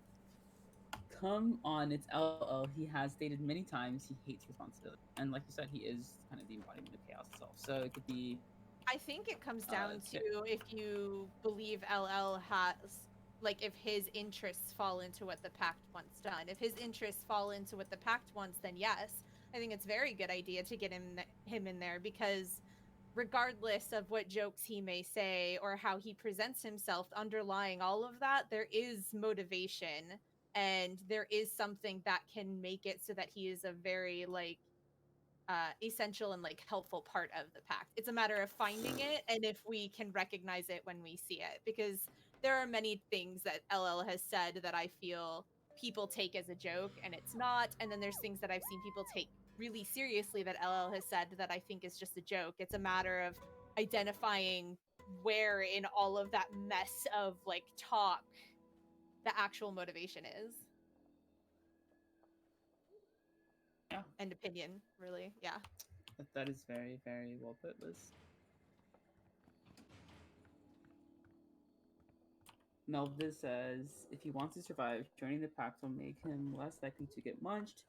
on, it's LL. He has stated many times he hates responsibility, and like you said, he is kind of the embodiment of chaos itself. So it could be, I think it comes down to t- if you believe LL has, like, if his interests fall into what the pact wants done. If his interests fall into what the pact wants, then yes, I think it's a very good idea to get him in there, because regardless of what jokes he may say or how he presents himself, underlying all of that, there is motivation and there is something that can make it so that he is a very like essential and like helpful part of the pact. It's a matter of finding it and if we can recognize it when we see it, because there are many things that LL has said that I feel people take as a joke and it's not, and then there's things that I've seen people take really seriously that LL has said that I think is just a joke. It's a matter of identifying where in all of that mess of like talk the actual motivation is, yeah, and opinion, really. Yeah. that is very, very well put, Liz. Melvis says, if he wants to survive, joining the pact will make him less likely to get munched.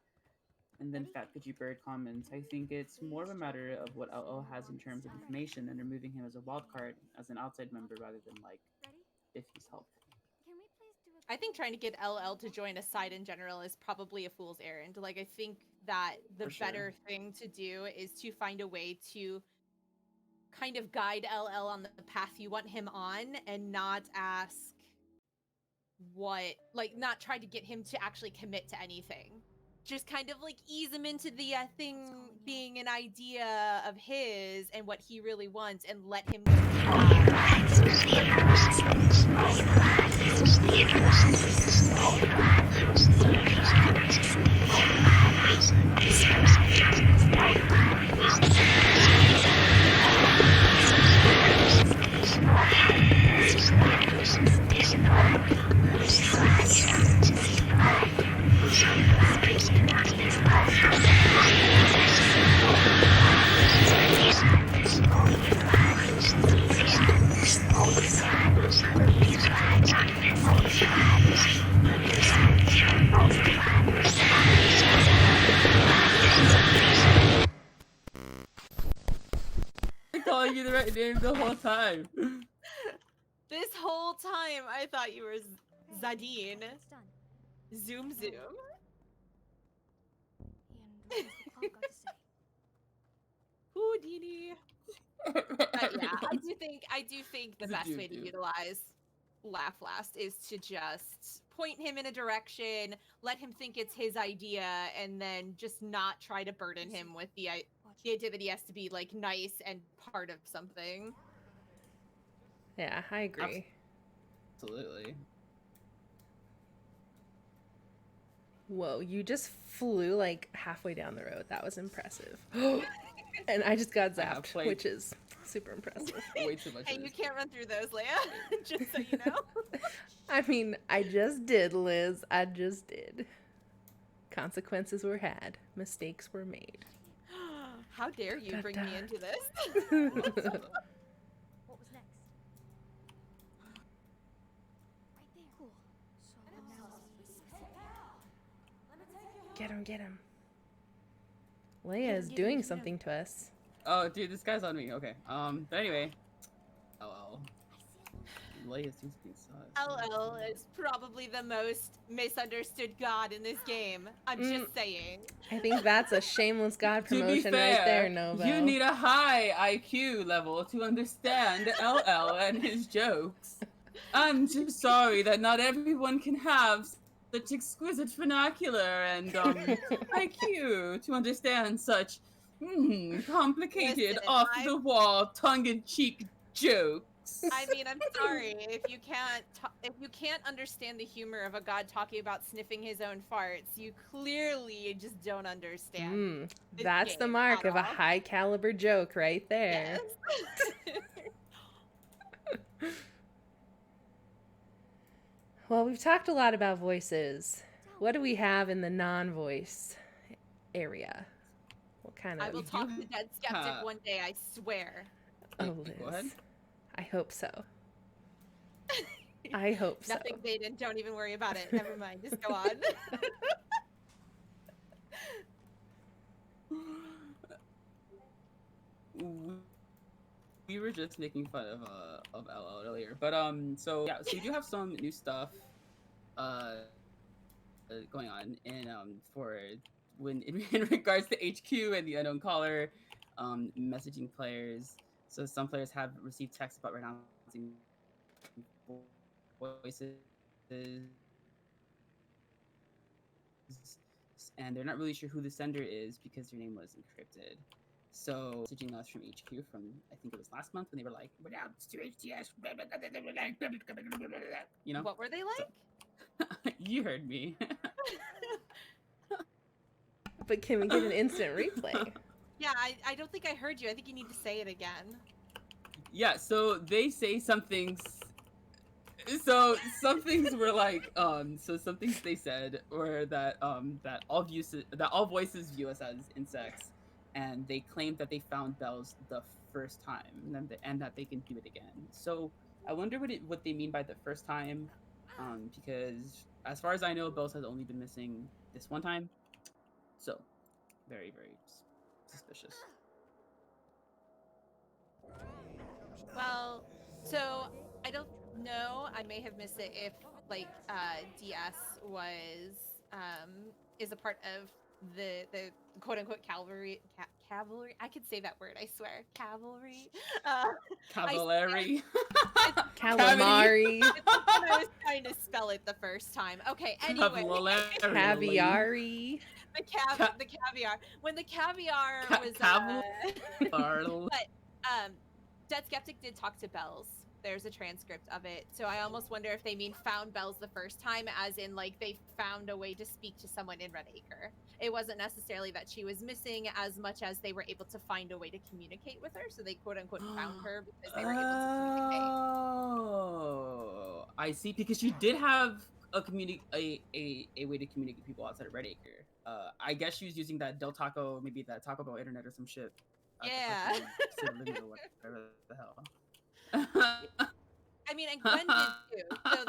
And then Ready? Fat Pidgey Bird comments, I think it's more of a matter of what LL has in terms of information and removing him as a wild card, as an outside member, rather than like Ready? if he's helpful. Can we please do a I think quick trying to get so LL to walk join a side around? in general is probably a fool's errand. Like, I think that the For sure. better thing to do is to find a way to kind of guide LL on the path you want him on and not ask not try to get him to actually commit to anything. Just kind of like ease him into the thing being an idea of his and what he really wants, and let him go. I'm calling you the right name the whole time. This whole time, I thought you were Zadine. It's done. Zoom. And what has the clock got to say? Houdini. But yeah, I do think the best way to utilize Laugh Last is to just point him in a direction, let him think it's his idea, and then just not try to burden him with the idea that he has to be like nice and part of something. Yeah, I agree. Absolutely. Whoa, you just flew like halfway down the road. That was impressive. And I just got zapped, which is super impressive. Way too much. Hey, you can't run through those, Leia. Just so you know. I mean, I just did, Liz. I just did. Consequences were had. Mistakes were made. How dare you bring me into this? What was next? Right there. Cool. So now Get him, get him. Leia is doing something to us. Oh, dude, this guy's on me. Okay. But anyway. LL. Leia's doing something sus. LL is probably the most misunderstood god in this game. I'm just saying. I think that's a shameless god To be promotion fair, right there, Novo. you need a high IQ level to understand LL and his jokes. I'm just sorry that not everyone can have such exquisite vernacular and IQ to understand such complicated, Listen, off-the-wall, tongue-in-cheek jokes. I mean, I'm sorry if you can't understand the humor of a god talking about sniffing his own farts. You clearly just don't understand. That's the mark of a high caliber joke right there. Yes. Well, we've talked a lot about voices. What do we have in the non-voice area? What kind of? I will talk to Dead Skeptic one day, I swear. Oh, Go ahead. Liz. I hope so. I hope so. Nothing, Zayden. Don't even worry about it. Never mind. Just go on. We were just making fun of LL earlier, but so yeah, so we do have some new stuff going on in for when in regards to HQ and the unknown caller messaging players. So some players have received texts about renouncing voices, and they're not really sure who the sender is because their name was encrypted. So messaging us from HQ from I think it was last month when they were like, "Renounce to HTS." You know. What were they like? So, you heard me. But can we get an instant replay? Yeah, I don't think I heard you. I think you need to say it again. Yeah, so they say some things. So some things were like, so some things they said were that that all voices view us as insects, and they claimed that they found bells the first time, and that they can do it again. So I wonder what they mean by the first time, because as far as I know, bells has only been missing this one time. So very, very suspicious. Well, so I don't know. I may have missed it if like DS was is a part of the quote unquote cavalry. I could say that word. I swear, cavalry. Uh, Cavallari. it's, Calamari. it's like when I was trying to spell it the first time. Okay. Anyway, Caviari. the caviar. When the caviar was Cavalry. but Dead Skeptic did talk to Bells. There's a transcript of it. So I almost wonder if they mean found Bells the first time, as in like they found a way to speak to someone in Redacre. It wasn't necessarily that she was missing as much as they were able to find a way to communicate with her. So they quote unquote found her because they were able to communicate. Oh, I see. Because you did have a way to communicate with people outside of Redacre. I guess she was using that Del Taco, maybe that Taco Bell internet or some shit. Yeah. Or whatever the hell. I mean, and Gwen did too. So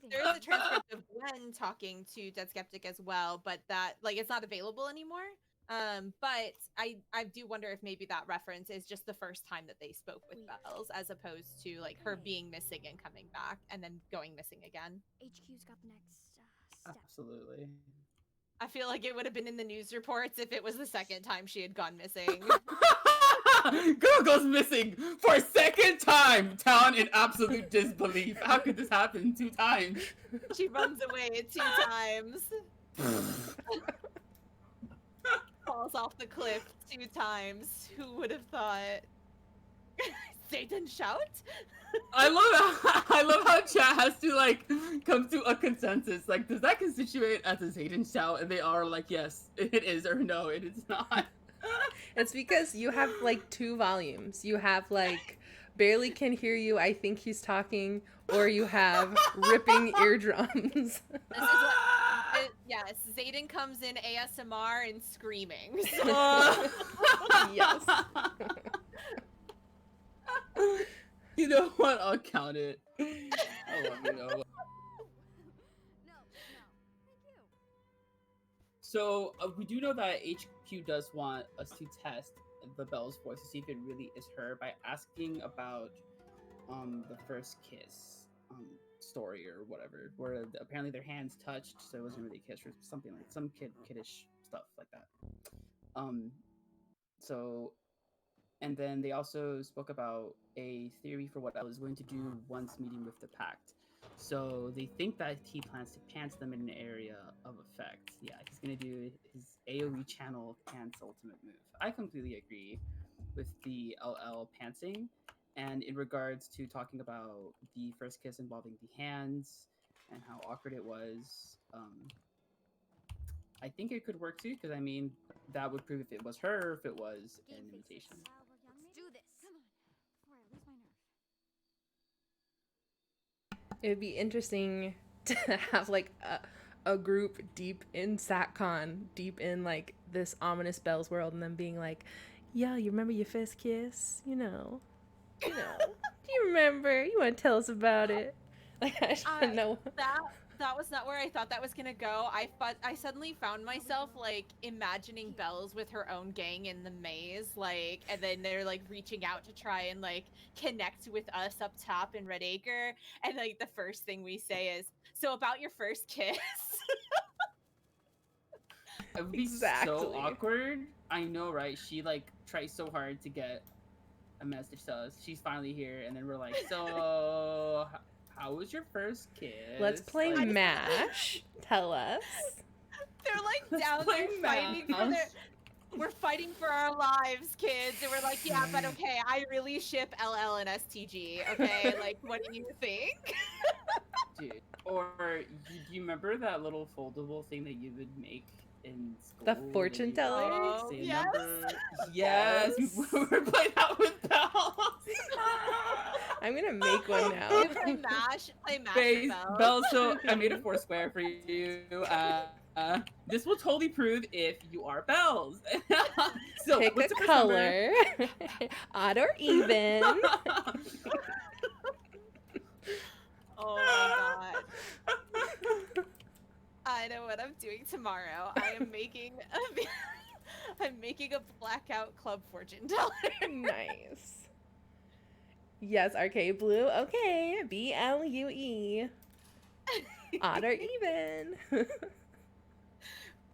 there is a transcript of Gwen talking to Dead Skeptic as well, but that like it's not available anymore. But I do wonder if maybe that reference is just the first time that they spoke with Bells, as opposed to like her being missing and coming back and then going missing again. HQ's got the next step. Absolutely. I feel like it would have been in the news reports if it was the second time she had gone missing. Girl goes missing for a second time. Town in absolute disbelief. How could this happen 2 times? She runs away 2 times. Falls off the cliff 2 times. Who would have thought? Satan shout? I love how chat has to like come to a consensus. Like, does that constitute as a Satan shout? And they are like, yes, it is, or no, it is not. It's because you have like 2 volumes. You have like barely can hear you, I think he's talking, or you have ripping eardrums. This is what, yes, Zayden comes in ASMR and screaming. So. Yes. You know what? I'll count it. I love you. No, thank you. So we do know that HQ does want us to test the Belle's voice to see if it really is her by asking about the first kiss story or whatever, where apparently their hands touched, so it wasn't really a kiss or something like some kiddish stuff like that. So. And then they also spoke about a theory for what Elle is going to do once meeting with the Pact. So they think that he plans to pants them in an area of effect. Yeah, he's going to do his AoE channel pants ultimate move. I completely agree with the LL pantsing. And in regards to talking about the first kiss involving the hands and how awkward it was, I think it could work too, because I mean, that would prove if it was her, if it was an imitation. Let's do this. Come on. Before I lose my nerve. It would be interesting to have like a group deep in SatCon, deep in like this ominous Bells world, and then being like, "Yo, you remember your first kiss? You know, do you remember? You want to tell us about it?" Like, I just want to know. That was not where I thought that was gonna go. I suddenly found myself like imagining Bells with her own gang in the maze, like, and then they're like reaching out to try and like connect with us up top in Redacre, and like the first thing we say is, "So about your first kiss." It would be so awkward. I know, right? She like tries so hard to get a message to us. She's finally here, and then we're like, "So, how was your first kiss? Let's play like, MASH. Tell us." They're like down there fighting for their. We're fighting for our lives, kids, and we're like, yeah, but okay, I really ship LL and STG. Okay, like, what do you think? Dude, or do you remember that little foldable thing that you would make in school? The fortune teller? Oh, yes. Yes. We're playing that with Bells. I'm gonna make one now. Play MASH. Play MASH. Face Bells. So I made a 4-square for you. This will totally prove if you are Bells. So pick a color, odd or even. Oh my god. I know what I'm doing tomorrow. I'm making a blackout club fortune teller. Nice. Yes, arcade blue. Okay, BLUE. Odd or even.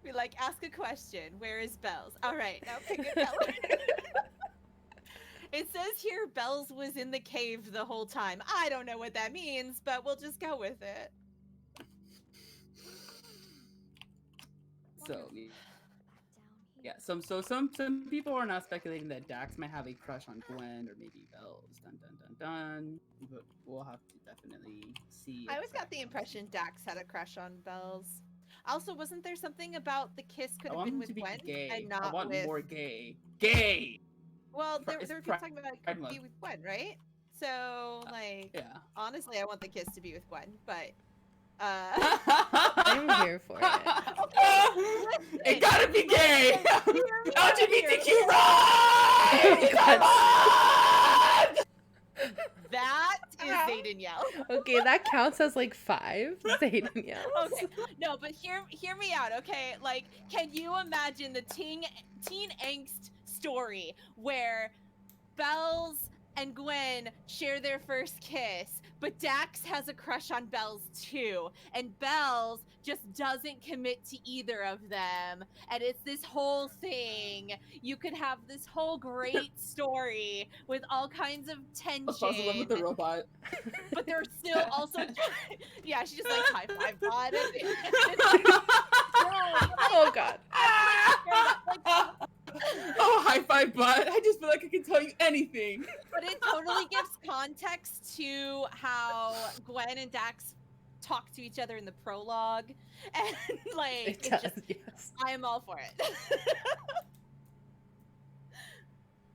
Be like, ask a question. Where is Bells? All right, now pick a color. It says here Bells was in the cave the whole time. I don't know what that means, but we'll just go with it. So Back down yeah, here. some people are not speculating that Dax might have a crush on Gwen or maybe Bells. Dun dun dun dun. But we'll have to definitely see. I always got the exactly. impression Dax had a crush on Bells. Also, wasn't there something about the kiss could I have want been him with to be Gwen gay. and I not want with? more gay. Gay. Well, there It's were people talking about it Pride could be Month. with Gwen, right? So, like, Yeah. honestly, I want the kiss to be with Gwen, but I'm here for it. It gotta be gay. LGBTQ rights. God. that is Zayden Yell. Okay, that counts as like 5 Zayden yells. Okay, no, but hear me out, okay? Like, can you imagine the teen angst story where Bells and Gwen share their first kiss, but Dax has a crush on Bells too, and Bells just doesn't commit to either of them, and it's this whole thing. You could have this whole great story with all kinds of Falls in love with the tension, robot. but they're still also yeah, she just like high five bot. Oh God. Oh, high five butt. I just feel like I can tell you anything. But it totally gives context to how Gwen and Dax talk to each other in the prologue, and like It it's does, just yes. I am all for it.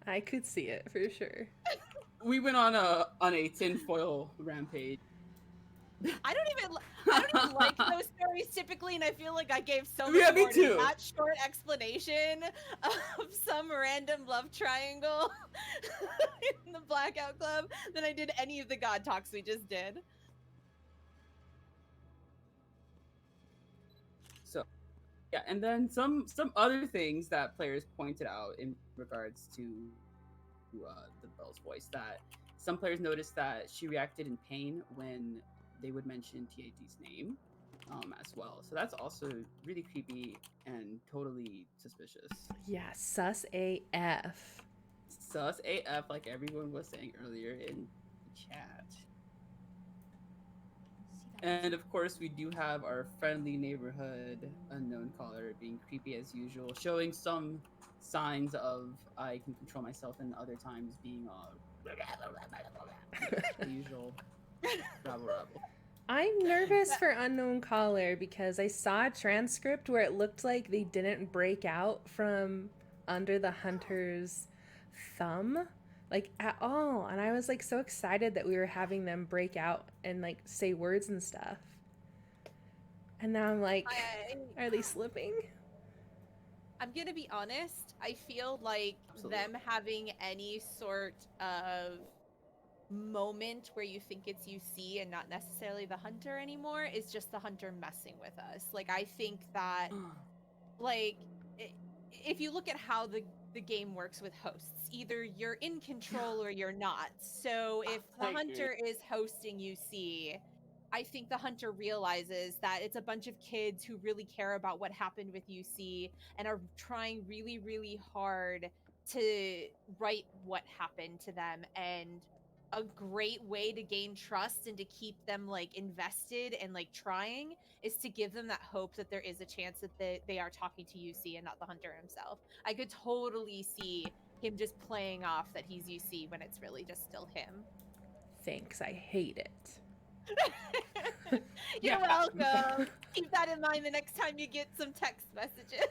I could see it for sure. We went on a tinfoil rampage. I don't even like those stories typically, and I feel like I gave so much Yeah, me more too. to that short explanation of some random love triangle in the Blackout Club than I did any of the God talks we just did. So, yeah, and then some other things that players pointed out in regards to the Belle's voice, that some players noticed that she reacted in pain when they would mention TAD's name, as well. So that's also really creepy and totally suspicious. Yeah, sus AF. Sus AF, like everyone was saying earlier in the chat. And of course, we do have our friendly neighborhood unknown caller being creepy as usual, showing some signs of I can control myself, and other times being the usual rabble rabble. I'm nervous for unknown caller because I saw a transcript where it looked like they didn't break out from under the hunter's thumb, like at all, and I was like so excited that we were having them break out and like say words and stuff, and now I'm like, are they slipping? I'm gonna be honest, I feel like Absolutely. them having any sort of moment where you think it's UC and not necessarily the hunter anymore is just the hunter messing with us. Like, I think that, like, if you look at how the game works with hosts, either you're in control or you're not. So if the hunter is hosting UC, I think the hunter realizes that it's a bunch of kids who really care about what happened with UC and are trying really, really hard to write what happened to them. And a great way to gain trust and to keep them like invested and like trying is to give them that hope that there is a chance that they are talking to UC and not the hunter himself. I could totally see him just playing off that he's UC when it's really just still him. Thanks, I hate it. You're welcome. Keep that in mind the next time you get some text messages.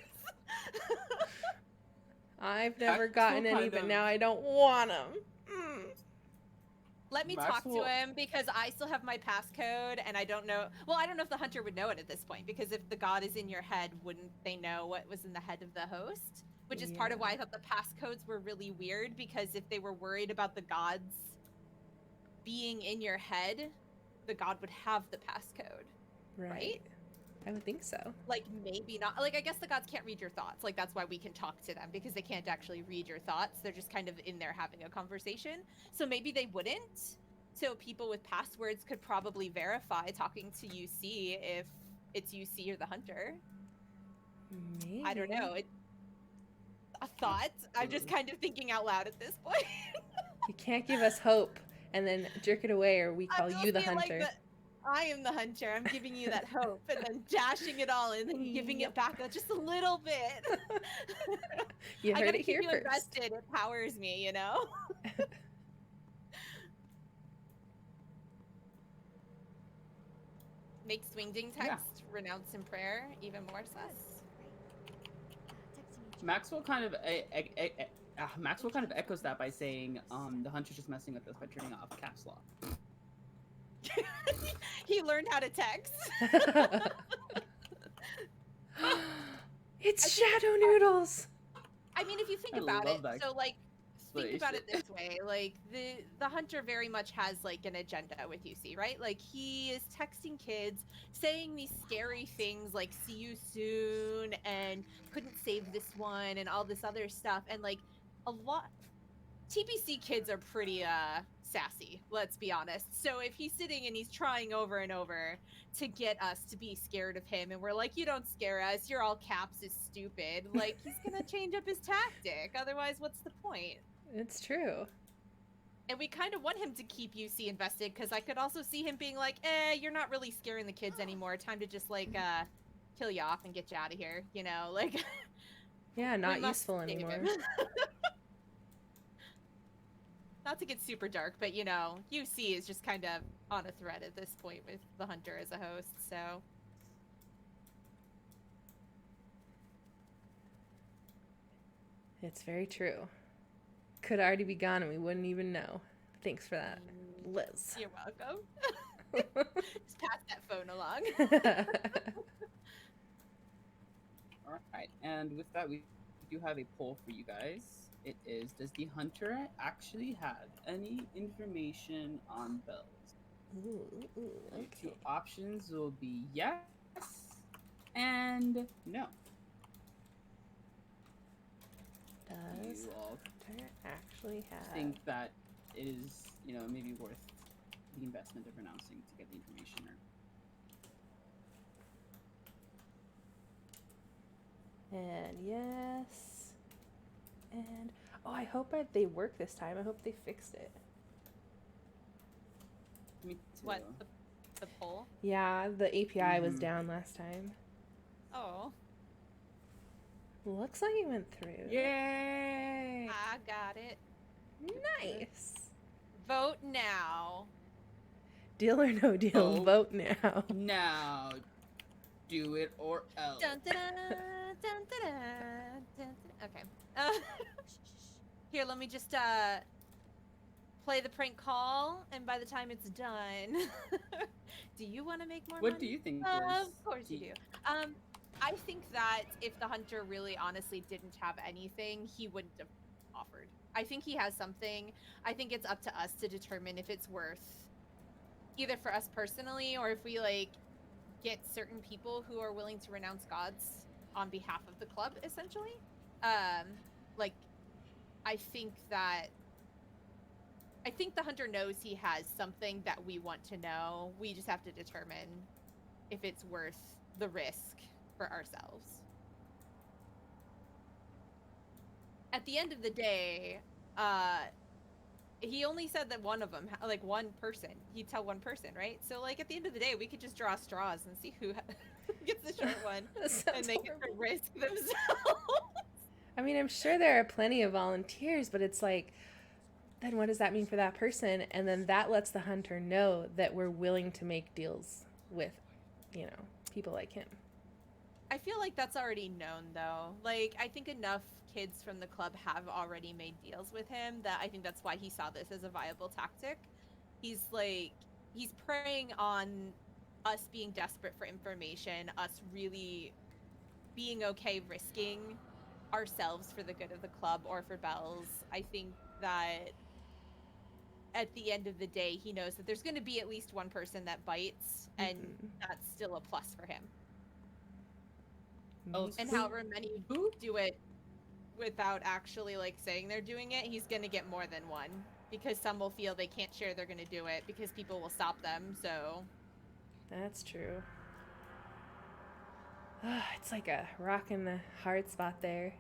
I've never Maxwell gotten any, kind but of- now I don't want them. Let me talk to Maxwell- him because I still have my passcode and I don't know. Well, I don't know if the hunter would know it at this point, because if the god is in your head, wouldn't they know what was in the head of the host? Which is part of why I thought the passcodes were really weird, because if they were worried about the gods being in your head, the god would have the passcode. Right? I would think so. Like, maybe not. Like, I guess the gods can't read your thoughts. Like, that's why we can talk to them, because they can't actually read your thoughts. They're just kind of in there having a conversation. So maybe they wouldn't. So people with passwords could probably verify talking to UC if it's UC or the hunter. Maybe. I don't know. A thought. I'm just kind of thinking out loud at this point. You can't give us hope and then jerk it away, or we I call will you the say, like, hunter. I am the hunter. I'm giving you that hope, and then dashing it all, and then giving Yep. it back just a little bit. You I heard gotta it keep here you first. invested. It powers me, you know. Make swinging text, renounce in prayer, even more sus. Texting each Maxwell kind of echoes that by saying, the hunter's just messing with us by turning off caps lock. He learned how to text. It's I think Shadow Noodles. I mean, if you think I about love it, that so like, think about it explanation. this way: like the hunter very much has like an agenda with UC, right? Like he is texting kids, saying these scary things like "see you soon" and "couldn't save this one" and all this other stuff, and like a lot. TPC kids are pretty sassy, let's be honest. So if he's sitting and he's trying over and over to get us to be scared of him, and we're like, "You don't scare us, you're all caps is stupid," like he's gonna change up his tactic. Otherwise, what's the point? It's true. And we kind of want him to keep UC invested, because I could also see him being like, you're not really scaring the kids anymore. Time to just like kill you off and get you out of here, you know? Like, Yeah, we not must useful save anymore. him. Not to get super dark, but you know, UC is just kind of on a thread at this point with the hunter as a host, so. It's very true. Could already be gone and we wouldn't even know. Thanks for that, Liz. You're welcome. Just pass that phone along. All right, and with that, we do have a poll for you guys. It is: does the hunter actually have any information on bells? Ooh, Your two okay. options will be yes and no. Does You all Hunter actually have? think that it is, maybe worth the investment of renouncing to get the information? Or And yes. And I hope they work this time. I hope they fixed it. me too. What, the poll? Yeah, the API was Mhm. down last time. Oh, Looks like it went through. Yay! I got it. Nice. Vote now. Deal or no deal, Oh. vote now. Now, do it or else. Dun, dun, dun, dun, dun, dun, dun, dun. Okay. Here, let me just play the prank call, and by the time it's done, do you want to make more money? What do you think? Of course you do. I think that if the hunter really honestly didn't have anything, he wouldn't have offered. I think he has something. I think it's up to us to determine if it's worth, either for us personally, or if we like get certain people who are willing to renounce gods on behalf of the club, essentially. Like, I think the hunter knows he has something that we want to know. We just have to determine if it's worth the risk for ourselves. At the end of the day, he only said that one of them, like one person, he'd tell one person, right? So like at the end of the day, we could just draw straws and see who gets the short one, and they get to risk themselves. I mean, I'm sure there are plenty of volunteers, but it's like, then what does that mean for that person? And then that lets the hunter know that we're willing to make deals with, people like him. I feel like that's already known, though. Like, I think enough kids from the club have already made deals with him that I think that's why he saw this as a viable tactic. He's preying on us being desperate for information, us really being okay risking ourselves for the good of the club or for Bells. I think that at the end of the day, he knows that there's going to be at least one person that bites, and that's still a plus for him. And however many do it without actually like saying they're doing it, he's gonna get more than one, because some will feel they can't share they're gonna do it because people will stop them. So That's true. It's like a rock in the hard spot there.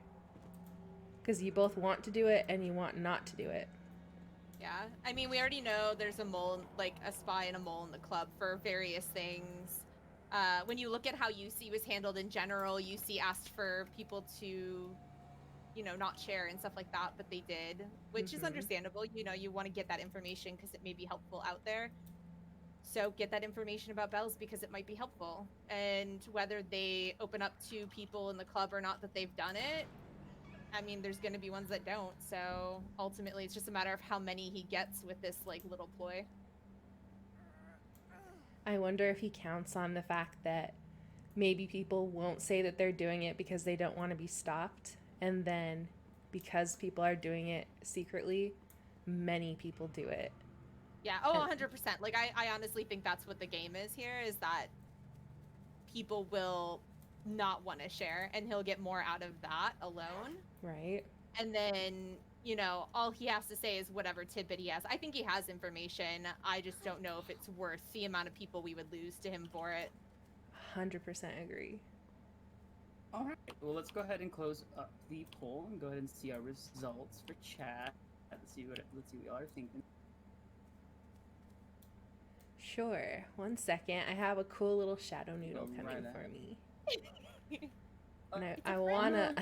Because you both want to do it and you want not to do it. Yeah, I mean, we already know there's a mole, like a spy and a mole in the club for various things. When you look at how UC was handled in general, UC asked for people to, not share and stuff like that, but they did, which is understandable. You want to get that information because it may be helpful out there. So get that information about bells because it might be helpful. And whether they open up to people in the club or not that they've done it, I mean, there's going to be ones that don't. So ultimately, it's just a matter of how many he gets with this like little ploy. I wonder if he counts on the fact that maybe people won't say that they're doing it because they don't want to be stopped. And then because people are doing it secretly, many people do it. Yeah. Oh, 100%. Like, I honestly think that's what the game is here, is that people will not want to share and he'll get more out of that alone. Right. And then, all he has to say is whatever tidbit he has. I think he has information. I just don't know if it's worth the amount of people we would lose to him for it. 100% agree. All right. Well, let's go ahead and close up the poll and go ahead and see our results for chat. Let's see what y'all are thinking. Sure. 1 second. I have a cool little shadow noodle Go coming right for ahead. me. And I wanna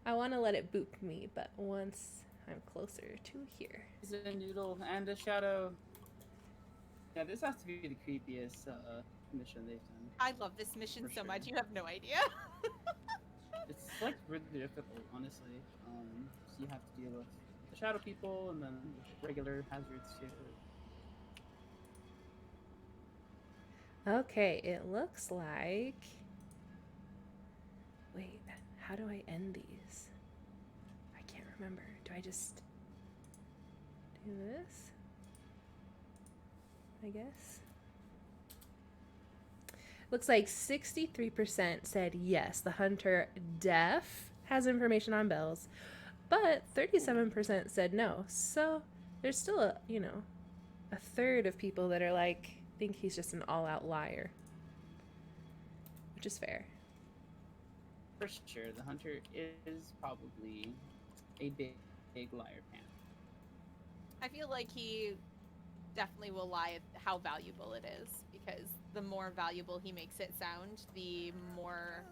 I wanna let it boop me, but once I'm closer to here. It's a noodle and a shadow. Yeah, this has to be the creepiest mission they've done. I love this mission For so sure. much. You have no idea. It's like really difficult, honestly. So you have to deal with the shadow people and then regular hazards too. Okay, it looks like... Wait, how do I end these? I can't remember. Do I just do this? I guess. Looks like 63% said yes, the hunter has information on bells, but 37% said no. So there's still a third of people that are like, think he's just an all-out liar, which is fair. For sure, the hunter is probably a big liar pan. I feel like he definitely will lie how valuable it is, because the more valuable he makes it sound, the more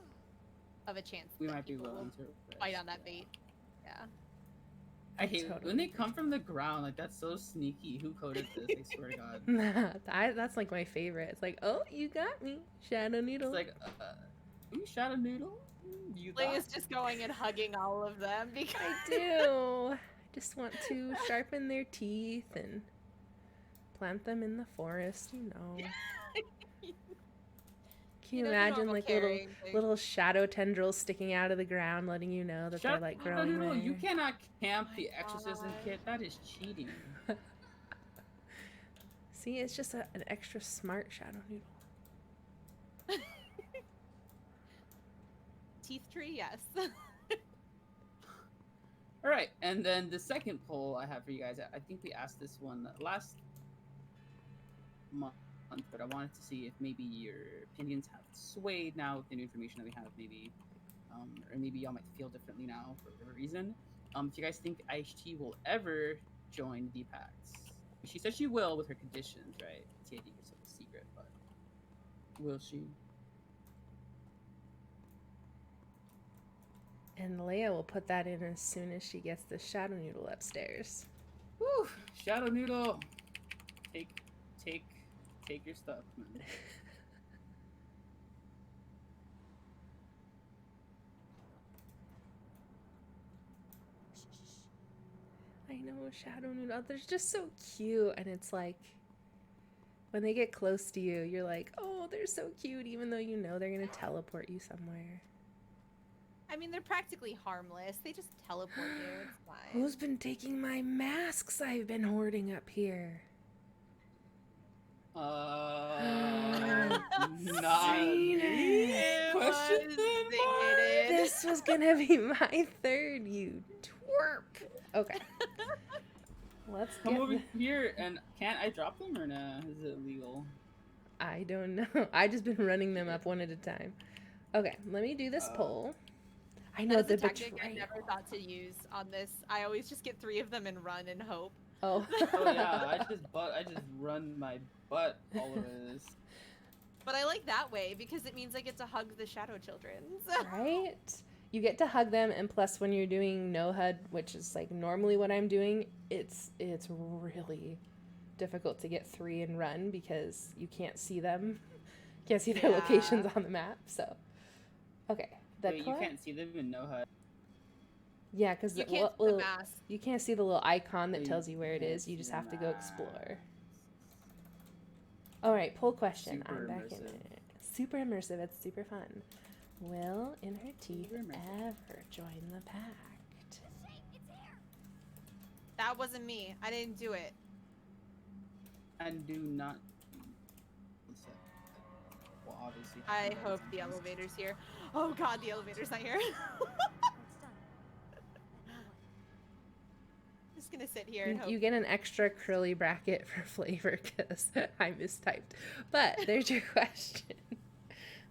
of a chance We that might be people willing will to bite on that bait. Yeah. I hate Totally when they agree. come from the ground. Like, that's so sneaky. Who coded this? I swear to God. That's like my favorite. It's like, oh, you got me, shadow noodle. It's like, ooh, shadow noodle. You Leia's thought? just going and hugging all of them because I do. I just want to sharpen their teeth and plant them in the forest, Can you the imagine normal like carrying thing. little shadow tendrils sticking out of the ground, letting you know that they're like Shadow growing noodle, there? you cannot camp Oh the my exorcism God. kit. That is cheating. See, it's just an extra smart shadow noodle. Teeth tree, yes. All right, and then the second poll I have for you guys. I think we asked this one last month, but I wanted to see if maybe your opinions have swayed now with the new information that we have, maybe, or maybe y'all might feel differently now for whatever reason. If you guys think IHT will ever join the pacts, she said she will with her conditions, right? TAD is a secret, but will she? And Leia will put that in as soon as she gets the shadow noodle upstairs. Woo! Shadow noodle, take your stuff, man. I know, shadow noodle. They're just so cute, and it's like when they get close to you, you're like, oh, they're so cute, even though you know they're gonna teleport you somewhere. I mean, they're practically harmless. They just teleport you. It's fine. Who's been taking my masks I've been hoarding up here? Not Seen me. it. Question was mark. bigoted. This was gonna be my third, you twerp. Okay. Let's Come get over here, and can't I drop them or nah? Is it illegal? I don't know. I just been running them up one at a time. Okay, let me do this poll. I know That is the a tactic I betrayal. never thought to use on this. I always just get 3 of them and run and hope. Oh. Oh yeah, I just run my butt all over this. But I like that way because it means I get to hug the shadow children. Right? You get to hug them, and plus when you're doing no HUD, which is like normally what I'm doing, it's really difficult to get 3 and run because you can't see them. You can't see their Yeah. locations on the map. So, okay. Wait, you can't see them in no HUD. Yeah, because You can't see the mask. you can't see the little icon that You tells you where it can't is. You see just the have to go mask. explore. All right, poll question. Super I'm back in immersive. it. Super immersive. It's super fun. Will In Her Teeth Super immersive. ever join the pact? That wasn't me. I didn't do it. And do not. Well, obviously. I hope the elevator's here. Oh god, the elevator's not here. Just gonna sit here and hope. You get an extra curly bracket for flavor because I mistyped. But there's your question.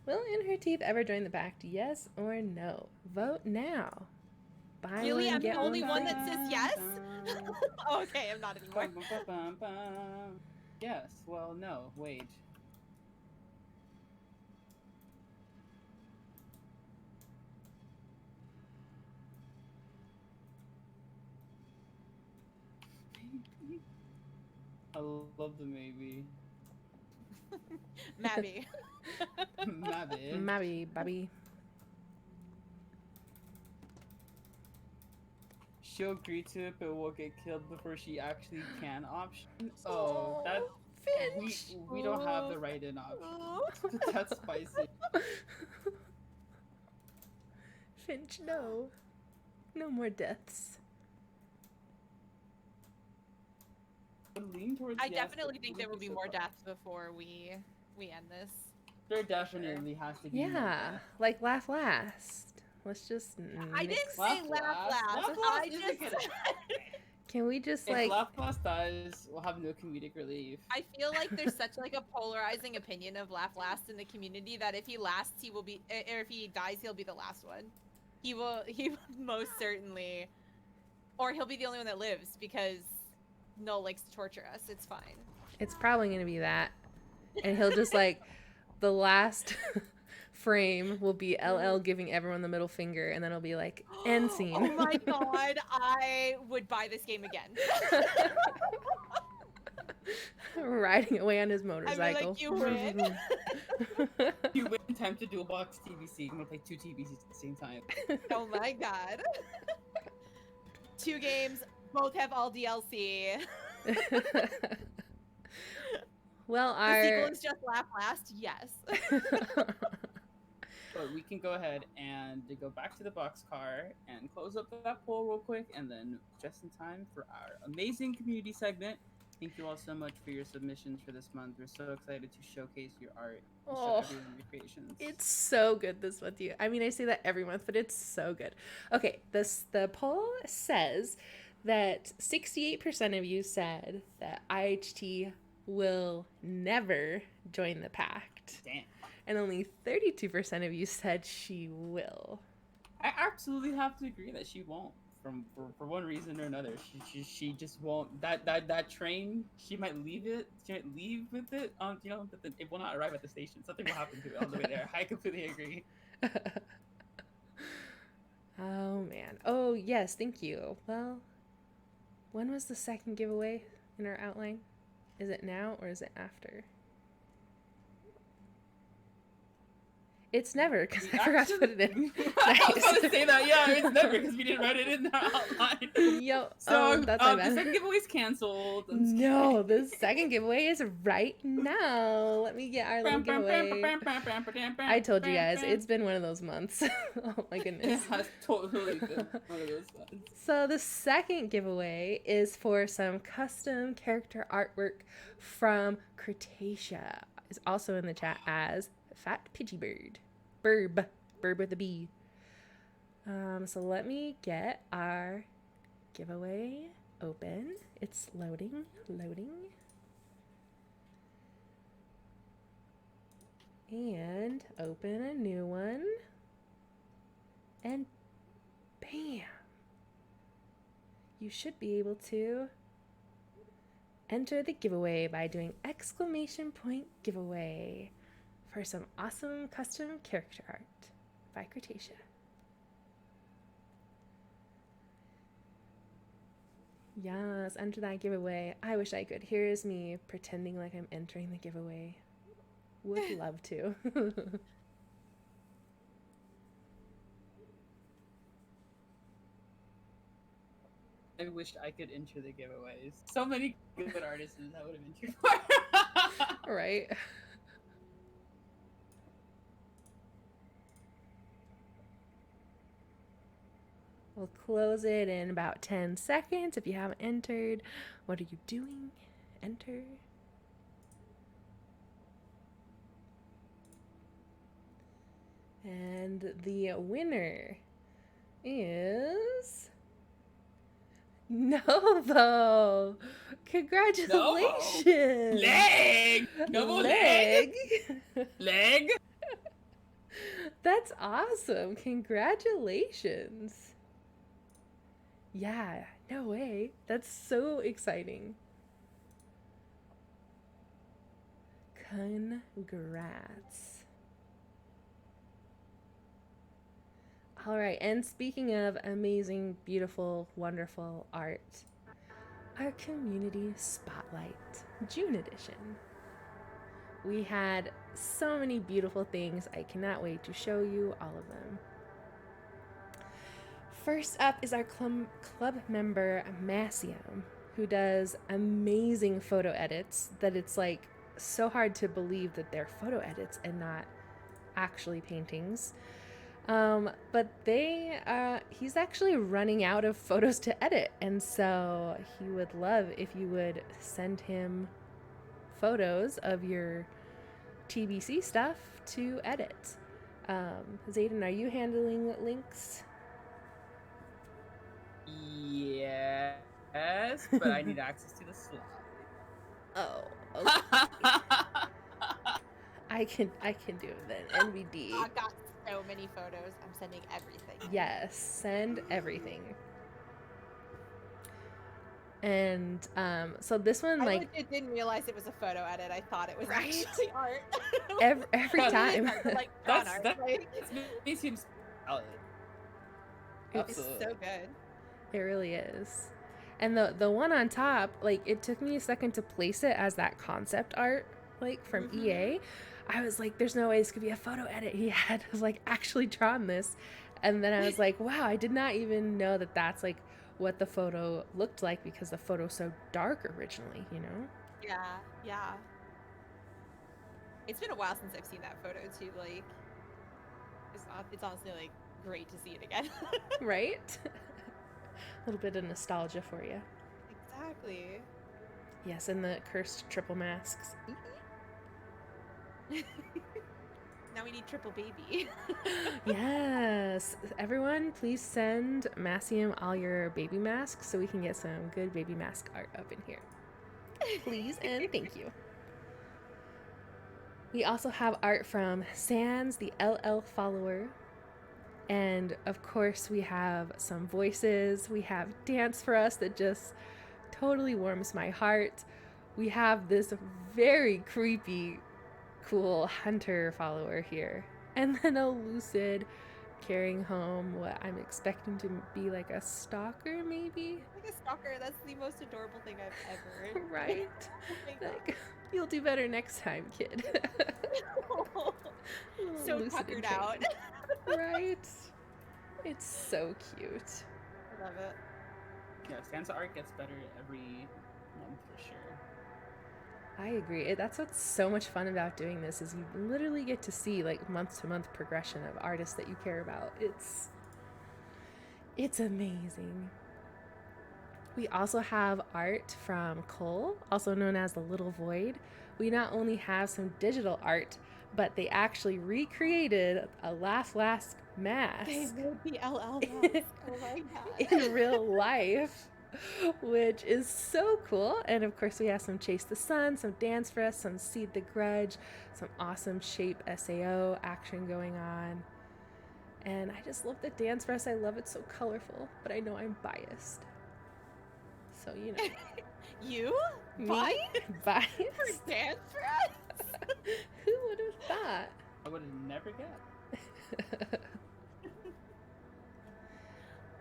Will In Her Teeth ever join the pact? Yes or no? Vote now. Buy Really? one, I'm get the only one that free. says yes? Oh, okay, I'm not anymore. Yes, well, no, wait. I love the maybe. Mabby. Maybe. Maybe, Bobby. She'll agree to it, but will get killed before she actually can option. Oh, that Finch. we don't have the right in option. That's spicy. Finch, no. No more deaths. Lean towards I yes, definitely but think would there will be be so more fun. deaths before we end this. There definitely has to be. more Yeah, death. like laugh last. Let's just I didn't nix. say laugh last. Laugh I last just isn't gonna- Can we just If like Laugh Last dies, we'll have no comedic relief. I feel like there's such like a polarizing opinion of laugh last in the community that if he lasts, he will be, or if he dies, he'll be the last one. He will most certainly, or he'll be the only one that lives because Null likes to torture us. It's fine. it's probably gonna be that. And he'll just like the last frame will be LL giving everyone the middle finger and then it'll be like end scene. Oh my god, I would buy this game again. Riding away on his I motorcycle. mean, like, you win. You win time to dual box TBC. I'm gonna play 2 TBCs at the same time. Oh my god. 2 games, both have all DLC. Well, The sequel is just laugh last, yes. But we can go ahead and go back to the boxcar and close up that poll real quick, and then just in time for our amazing community segment. Thank you all so much for your submissions for this month. We're so excited to showcase your art and show Oh, everyone your creations. it's so good this month. I mean, I say that every month, but it's so good. Okay, the poll says that 68% of you said that IHT will never join the pact. Damn. And only 32% of you said she will. I absolutely have to agree that she won't. For one reason or another, she just won't. That train, she might leave it. She might leave with it. You know, but it will not arrive at the station. Something will happen to it on the way there. I completely agree. Oh man. Oh yes, thank you. Well, when was the second giveaway in our outline? Is it now or is it after? It's never, because I forgot to put it in. I was going to say that, yeah, it's never, because we didn't write it in the outline. Yo, So, that's my the bad. second giveaway's canceled. I'm just No, kidding. the second giveaway is right now. Let me get our little giveaway. I told you guys, it's been one of those months. Oh my It goodness. has totally been one of those ones. So the second giveaway is for some custom character artwork from Cretaceous. Is also in the chat as Fat Pidgey Bird. Bird with a B. So let me get our giveaway open. It's loading. And and open a new one. And bam! You should be able to enter the giveaway by doing !giveaway for some awesome custom character art by Cretacia. Yes, enter that giveaway. I wish I could. Here's me pretending like I'm entering the giveaway. Would love to. I wish I could enter the giveaways. So many good artists that would have entered for. Right. We'll close it in about 10 seconds. If you haven't entered, what are you doing? Enter. And the winner is Novo. Congratulations. Leg! Novo leg! Leg! That's awesome. Congratulations. Yeah, no way. That's so exciting. Congrats. All right, and speaking of amazing, beautiful, wonderful art, our community spotlight, June edition. We had so many beautiful things. I cannot wait to show you all of them. First up is our club member, Massium, who does amazing photo edits that it's like so hard to believe that they're photo edits and not actually paintings. But he's actually running out of photos to edit, and so he would love if you would send him photos of your TBC stuff to edit. Zayden, are you handling links? Yes, but I need access to the slide. Oh, okay. I can do it then. NVD. I've got so many photos. I'm sending everything. Yes, send everything. And so this one, I like, legit didn't realize it was a photo edit. I thought it was Right? actually art. every time. Like drawn That's art, that right? makes him solid. It's Absolutely. so good. It really is. And the one on top, like, it took me a second to place it as that concept art, like, from EA. I was like, there's no way this could be a photo edit. He had like actually drawn this. And then I was like, wow, I did not even know that that's like what the photo looked like, because the photo's so dark originally, you know? Yeah. It's been a while since I've seen that photo too. Like, it's honestly like great to see it again. Right? A little bit of nostalgia for you. Exactly. Yes, and the cursed triple masks. Now we need triple baby. Yes. Everyone, please send Massium all your baby masks so we can get some good baby mask art up in here. Please and thank you. We also have art from Sans, the LL follower. And of course, we have some voices. We have dance for us that just totally warms my heart. We have this very creepy, cool hunter follower here. And then a lucid carrying home what I'm expecting to be like a stalker, maybe? Like a stalker, that's the most adorable thing I've ever. Right? Oh my God. Like, you'll do better next time, kid. So Lucid tuckered and out. trained. Right? It's so cute. I love it. Yeah, Sansa art gets better every month for sure. I agree. That's what's so much fun about doing this, is you literally get to see like month to month progression of artists that you care about. It's amazing. We also have art from Cole, also known as the Little Void. We not only have some digital art, but they actually recreated a Laugh Last mask They made the LL mask. Oh my God. in real life. which is so cool. And of course, we have some Chase the Sun, some Dance for Us, some Seed the Grudge, some awesome Shape SAO action going on. And I just love the Dance for Us. I love it so colorful, but I know I'm biased. So, you know. You? Me? Biased? Biased? For Dance for Us? Who would have thought? I would have never guessed.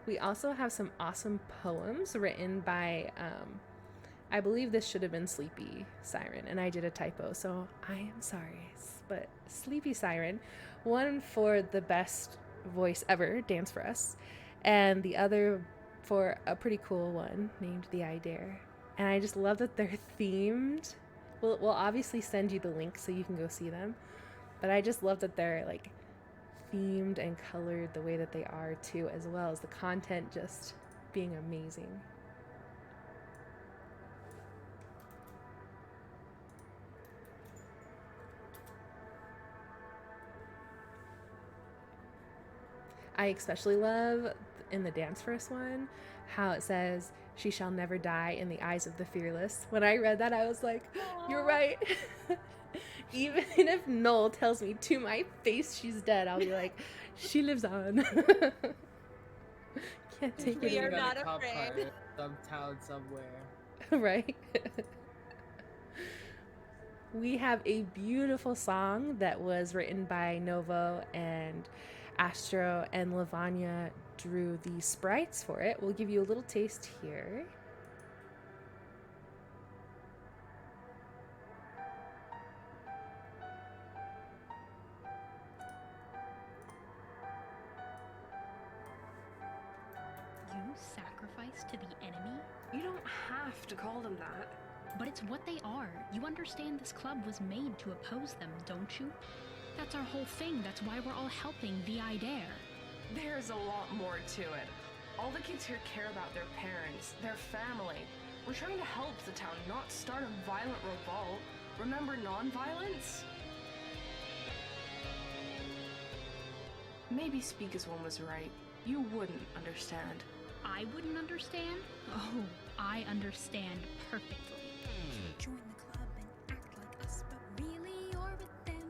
We also have some awesome poems written by, I believe this should have been Sleepy Siren, and I did a typo, so I am sorry. But Sleepy Siren, one for the best voice ever, Dance for Us, and the other for a pretty cool one named The I Dare. And I just love that they're themed. We'll obviously send you the link so you can go see them, but I just love that they're like themed and colored the way that they are too, as well as the content just being amazing. I especially love in the Dance First one how it says, "She shall never die in the eyes of the fearless." When I read that, I was like, you're right. Even if Noel tells me to my face she's dead, I'll be like, she lives on. Can't take We it are anymore. not a cop afraid. car, some town somewhere. Right? We have a beautiful song that was written by Novo, and Astro and Lavanya drew the sprites for it. We'll give you a little taste here. You sacrifice to the enemy? You don't have to call them that. But it's what they are. You understand this club was made to oppose them, don't you? That's our whole thing. That's why we're all helping the I Dare. There's a lot more to it. All the kids here care about their parents, their family. We're trying to help the town, not start a violent revolt. Remember non-violence? Maybe Speak as One was right. You wouldn't understand. I wouldn't understand? Oh, I understand perfectly. Join the club and act like us, but really you're with them.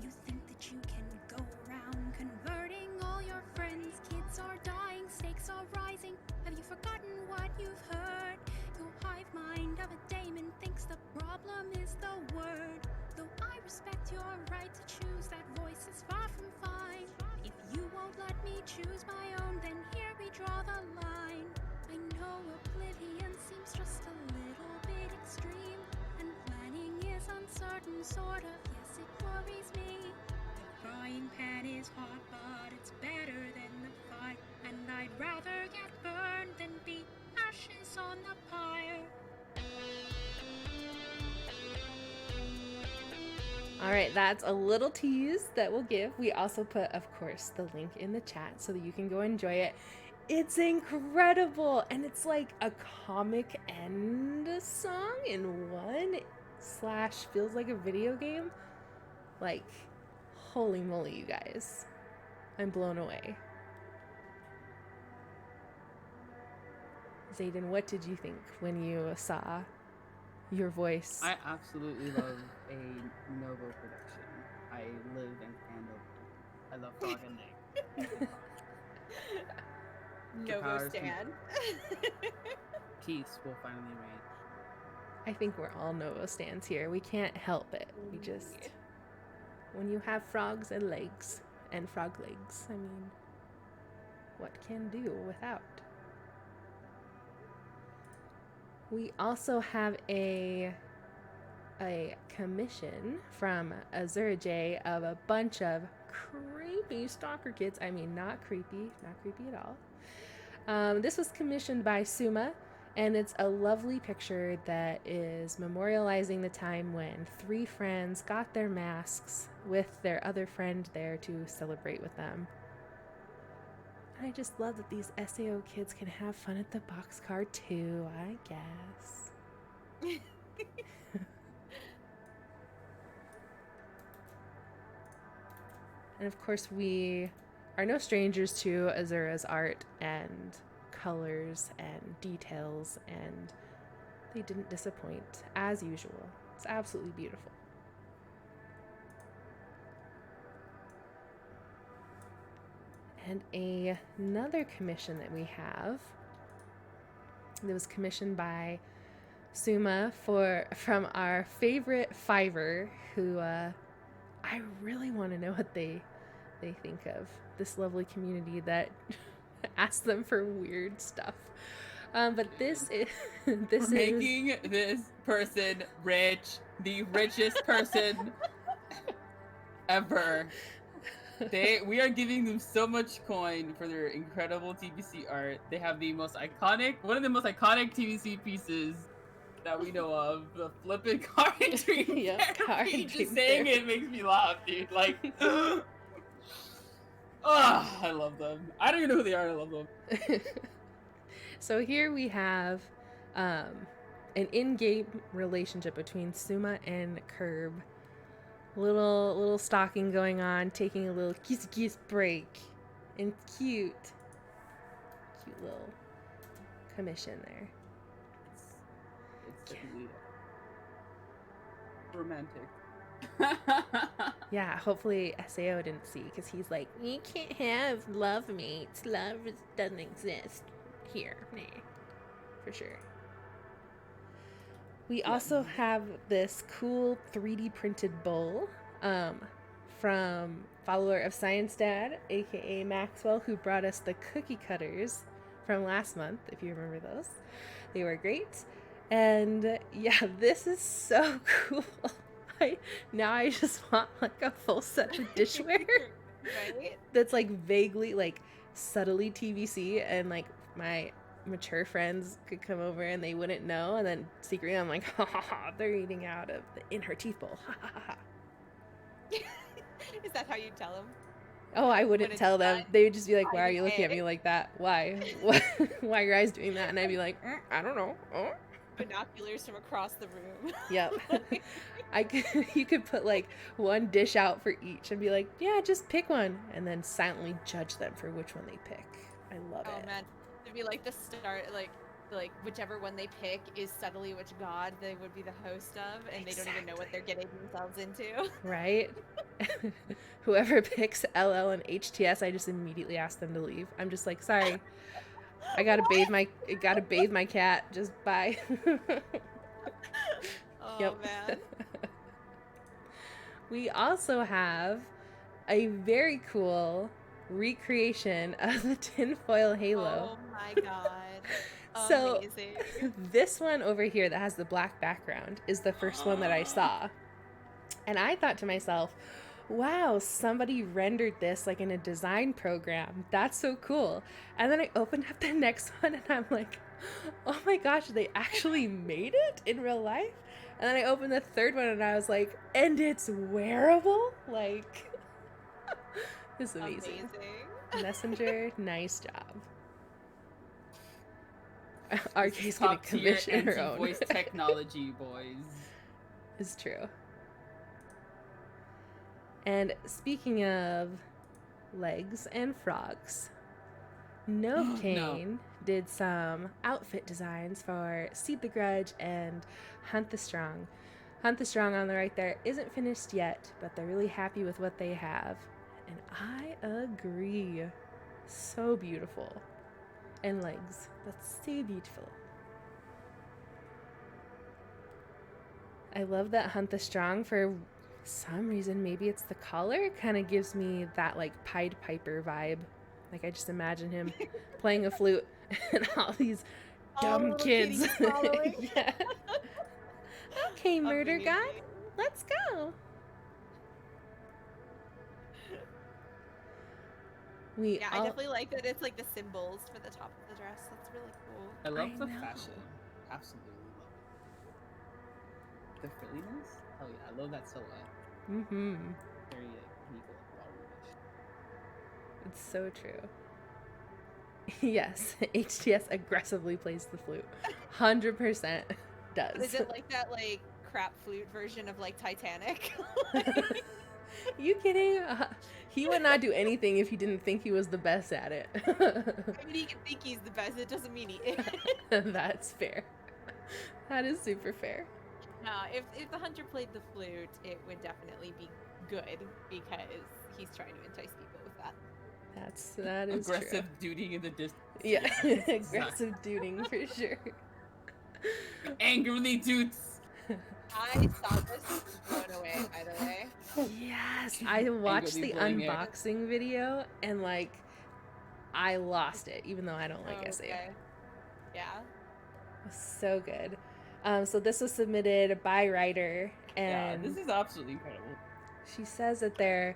You think that you can go around converting all your friends. Kids are dying, stakes are rising. Have you forgotten what you've heard? Your hive mind of a daemon thinks the problem is the word. Though I respect your right to choose, that voice is far from fine. If you won't let me choose my own, then here we draw the line. I know oblivion seems just a little bit extreme, and planning is uncertain, sort of. Yes, it worries me. The frying pan is hot, but it's better than the fight, and I'd rather get burned than be ashes on the pyre. All right, that's a little tease that we'll give. We also put, of course, the link in the chat so that you can go enjoy it. It's incredible, and it's like a comic end song in one / feels like a video game. Like, holy moly, you guys. I'm blown away. Zayden, what did you think when you saw your voice? I absolutely love a Novo production. I live and Novo. I love Frog and Nick. Novo powers Stan. Peace will finally reign. I think we're all Novo stands here. We can't help it. We just... When you have frogs and legs, and frog legs, I mean, what can do without? We also have a commission from Azura J of a bunch of creepy stalker kids. I mean, not creepy at all. This was commissioned by Suma, and it's a lovely picture that is memorializing the time when 3 friends got their masks with their other friend there to celebrate with them. I just love that these SAO kids can have fun at the boxcar too, I guess. And of course, we are no strangers to Azura's art and colors and details, and they didn't disappoint as usual. It's absolutely beautiful. And another commission that we have that was commissioned by Suma from our favorite Fiverr, who I really want to know what they think of this lovely community that asks them for weird stuff. But this is making this person rich, the richest person ever. We are giving them so much coin for their incredible TBC art. They have one of the most iconic TBC pieces that we know of, the flippin' car and dream Yep, car and therapy. Just dream saying therapy. it makes me laugh, dude. Like, I love them. I don't even know who they are. I love them. So here we have an in-game relationship between Suma and Curb. Little stalking going on, taking a little kiss break, and cute little commission there. It's definitely romantic. Yeah, hopefully Sao didn't see, because he's like, you can't have love mates. Love doesn't exist here. Nah, for sure. We also have this cool 3D printed bowl from follower of Science Dad, aka Maxwell, who brought us the cookie cutters from last month, if you remember those. They were great. And yeah, this is so cool. Now I just want like a full set of dishware. Right? That's like vaguely, like subtly TVC, and like my mature friends could come over and they wouldn't know, and then secretly I'm like, ha ha ha, they're eating out of in her teeth bowl. Ha ha ha. Is that how you tell them? Oh, I wouldn't tell them. They would just be like, why are you looking at Okay. me like that? Why? Why are your eyes doing that? And I'd be like, I don't know. Oh. Binoculars from across the room. Yep. You could put like one dish out for each and be like, yeah, just pick one, and then silently judge them for which one they pick. I love Oh it. man, it'd be like the start, like whichever one they pick is subtly which god they would be the host of, and they don't even know what they're getting themselves into. Right? Whoever picks LL and HTS, I just immediately ask them to leave. I'm just like, sorry, I gotta bathe my cat. Just bye. Oh Yep. man. We also have a very cool recreation of the tinfoil halo. Oh my god. So Amazing. this one over here that has the black background is the first one that I saw. And I thought to myself, wow, somebody rendered this like in a design program. That's so cool. And then I opened up the next one and I'm like, oh my gosh, they actually made it in real life? And then I opened the third one and I was like, and it's wearable? Like, this is amazing. Messenger, nice job. RK's gonna commission her own. Voice technology, boys. It's true. And speaking of legs and frogs, Novecane did some outfit designs for Seed the Grudge and Hunt the Strong. Hunt the Strong on the right there isn't finished yet, but they're really happy with what they have. And I agree. So beautiful. And legs. That's so beautiful. I love that Hunt the Strong, for some reason, maybe it's the collar, kind of gives me that like Pied Piper vibe. Like I just imagine him playing a flute and all these dumb kids. Yeah. Okay, murder god, let's go. I definitely like that it's like the symbols for the top of the dress. That's really cool. I love I the know. fashion. Absolutely love it. The frilliness? Hell yeah, I love that silhouette. Mm-hmm. Very evil, Waterwish. It's so true. Yes, HTS aggressively plays the flute. 100% does. Is it like that like crap flute version of like Titanic? You kidding? He would not do anything if he didn't think he was the best at it. I mean, he can think he's the best. It doesn't mean he is. That's fair. That is super fair. No, if the hunter played the flute, it would definitely be good because he's trying to entice people with that. That is Aggressive true. duding in the distance. Yeah, exactly. aggressive duding for sure. Angrily dudes. I saw this and was blown away, by the way. Yes, I watched the blowing air. unboxing video and like I lost it, even though I don't like SAO. Okay. Yeah. It was so good. So this was submitted by Ryder, and Yeah, this is absolutely incredible. she says that they're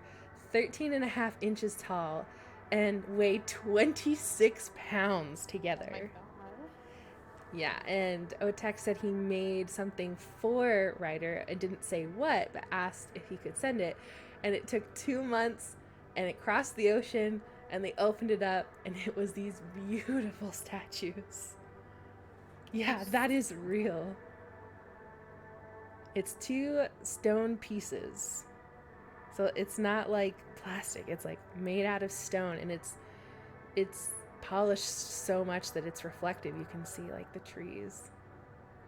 13 and a half inches tall and weigh 26 pounds together. Oh my god. Yeah, and Otek said he made something for Ryder and didn't say what, but asked if he could send it. And it took 2 months, and it crossed the ocean, and they opened it up, and it was these beautiful statues. Yeah, that is real. It's 2 stone pieces. So it's not like plastic, it's like made out of stone, and it's polished so much that it's reflective. You can see like the trees.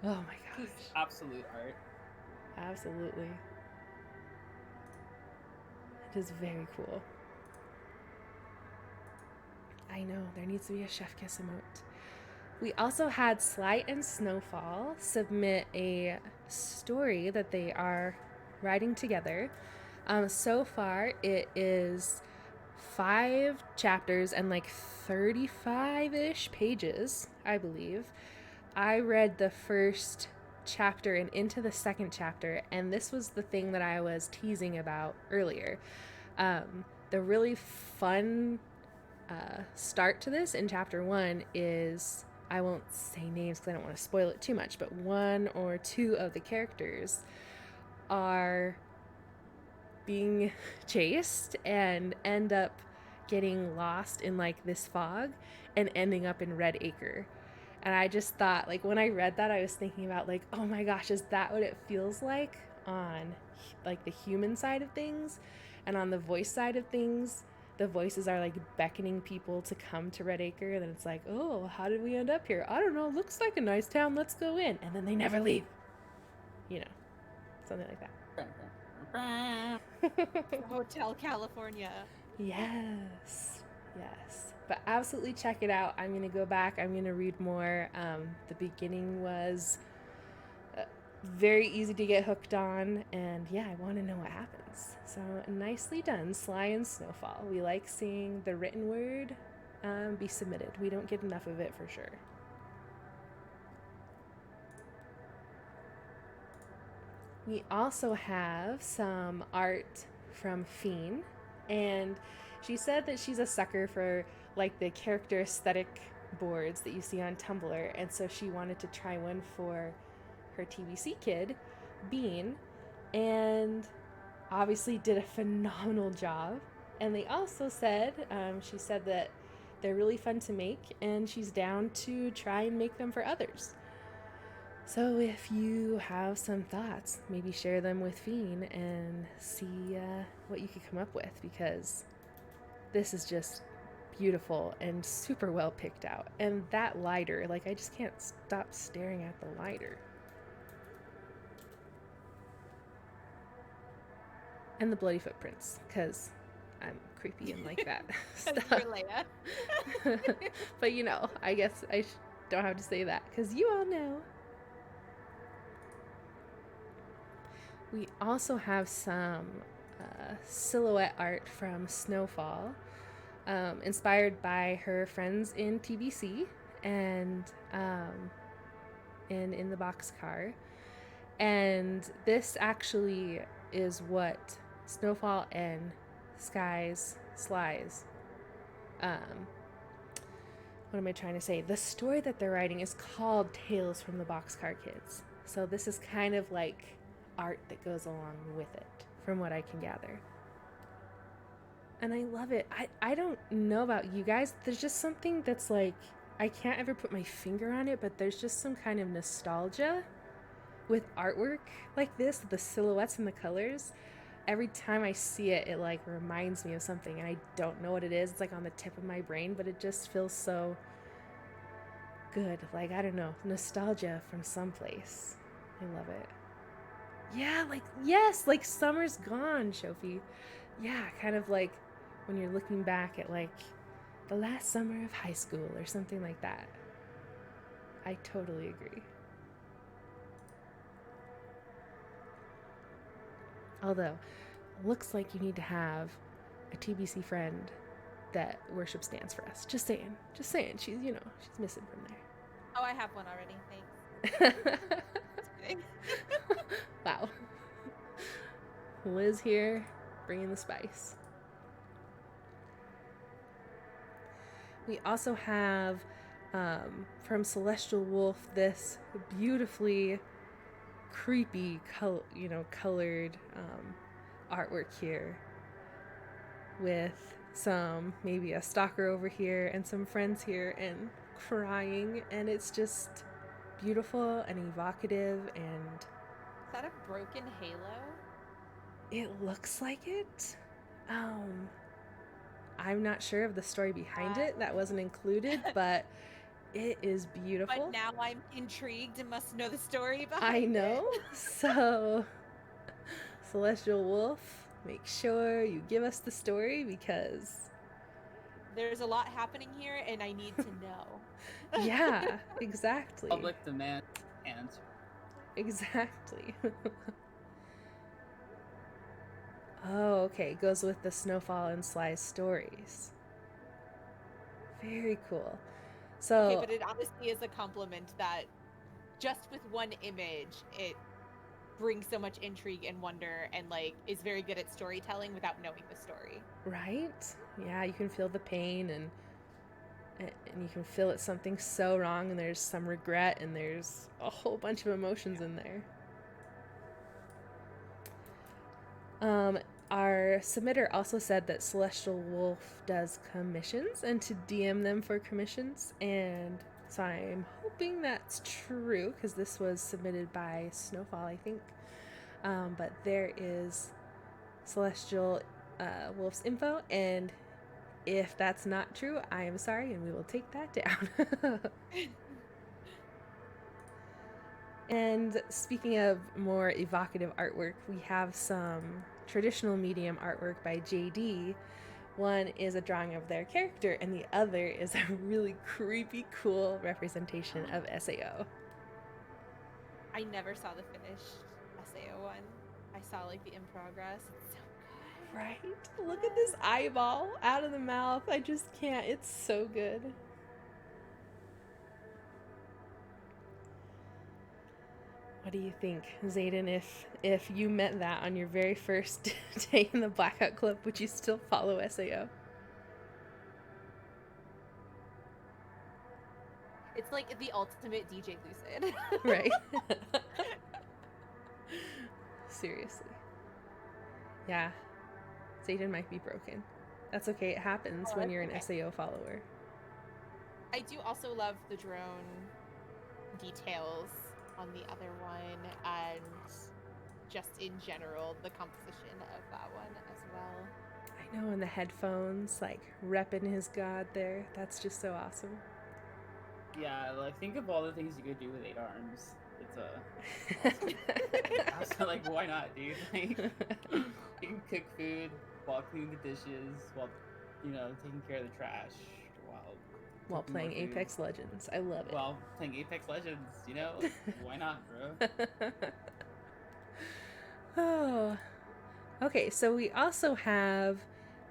Oh my gosh. Absolute art. Absolutely. It is very cool. I know, there needs to be a Chef Kiss emote. We also had Slight and Snowfall submit a story that they are writing together. So far, it is 5 chapters and like 35-ish pages, I believe. I read the first chapter and into the second chapter, and this was the thing that I was teasing about earlier. The really fun start to this in chapter 1 is, I won't say names because I don't want to spoil it too much, but 1 or 2 of the characters are being chased and end up getting lost in like this fog and ending up in Red Acre. And I just thought, like, when I read that, I was thinking about like, oh my gosh, is that what it feels like on like the human side of things? And on the voice side of things, the voices are like beckoning people to come to Red Acre, and then it's like, oh, how did we end up here? I don't know, looks like a nice town, let's go in. And then they never leave, you know, something like that. Hotel California. Yes. But absolutely check it out. I'm going to go back. I'm going to read more. The beginning was very easy to get hooked on. And yeah, I want to know what happens. So nicely done, Sly and Snowfall. We like seeing the written word be submitted. We don't get enough of it for sure. We also have some art from Fiend, and she said that she's a sucker for like the character aesthetic boards that you see on Tumblr, and so she wanted to try one for her TBC kid, Bean, and obviously did a phenomenal job. And they also said, she said that they're really fun to make, and she's down to try and make them for others. So if you have some thoughts, maybe share them with Fiend and see what you could come up with, because this is just beautiful and super well picked out. And that lighter, like, I just can't stop staring at the lighter. And the bloody footprints, because I'm creepy and like that stuff. You're Leia. But you know, I guess I don't have to say that, because you all know. We also have some silhouette art from Snowfall, inspired by her friends in TBC and in the boxcar. And this actually is what Snowfall and Sly's, what am I trying to say? The story that they're writing is called Tales from the Boxcar Kids. So this is kind of like art that goes along with it, from what I can gather. And I love it. I don't know about you guys. There's just something that's like, I can't ever put my finger on it, but there's just some kind of nostalgia with artwork like this, the silhouettes and the colors. every time I see it, it like reminds me of something, and I don't know what it is. It's like on the tip of my brain, but it just feels so good. Like, I don't know, nostalgia from someplace. I love it. Yeah, like, yes, like summer's gone, Shofi. Yeah, kind of like when you're looking back at like the last summer of high school or something like that. I totally agree. Although, looks like you need to have a TBC friend that worships dance for us. Just saying. Just saying. She's, you know, she's missing from there. Oh, I have one already. Thanks. Just kidding. Wow. Liz here, bringing the spice. We also have from Celestial Wolf this beautifully creepy, colored artwork here with maybe a stalker over here and some friends here and crying, and it's just beautiful and evocative, and Is that a broken halo? it looks like it. I'm not sure of the story behind it. That wasn't included, but it is beautiful. But now I'm intrigued and must know the story behind I it. know. So, Celestial Wolf, make sure you give us the story, because There's a lot happening here, and I need to know. yeah, exactly. Public demand answer. Exactly. Oh, okay. Goes with the Snowfall and Sly stories. Very cool. So, Okay, but it honestly is a compliment that just with one image, it brings so much intrigue and wonder, and like is very good at storytelling without knowing the story. right? Yeah, you can feel the pain, and you can feel it's something so wrong, and there's some regret, and there's a whole bunch of emotions in there. Our submitter also said that Celestial Wolf does commissions and to DM them for commissions, and so I'm hoping that's true, because this was submitted by Snowfall, I think. But there is Celestial Wolf's info, and if that's not true, I am sorry, and we will take that down. And speaking of more evocative artwork, we have some traditional medium artwork by JD. One is a drawing of their character, and the other is a really creepy, cool representation of SAO. I never saw the finished SAO one. I saw like the in progress. It's so good. Right? Look at this eyeball out of the mouth. I just can't. It's so good. What do you think, Zayden? If you met that on your very first day in the Blackout Club, would you still follow SAO? It's like the ultimate DJ Lucid. Right? Seriously. Yeah. Zayden might be broken. That's okay. It happens when you're an SAO follower. I do also love the drone details on the other one, and just in general the composition of that one as well. I know, and the headphones, like repping his god there. That's just so awesome. Yeah, like think of all the things you could do with 8 arms. It's also like, why not, dude? Like, you can cook food while cleaning the dishes, while taking care of the trash, while cooking playing more food. Apex Legends. I love it. While playing Apex Legends, why not, bro? Oh. Okay, so we also have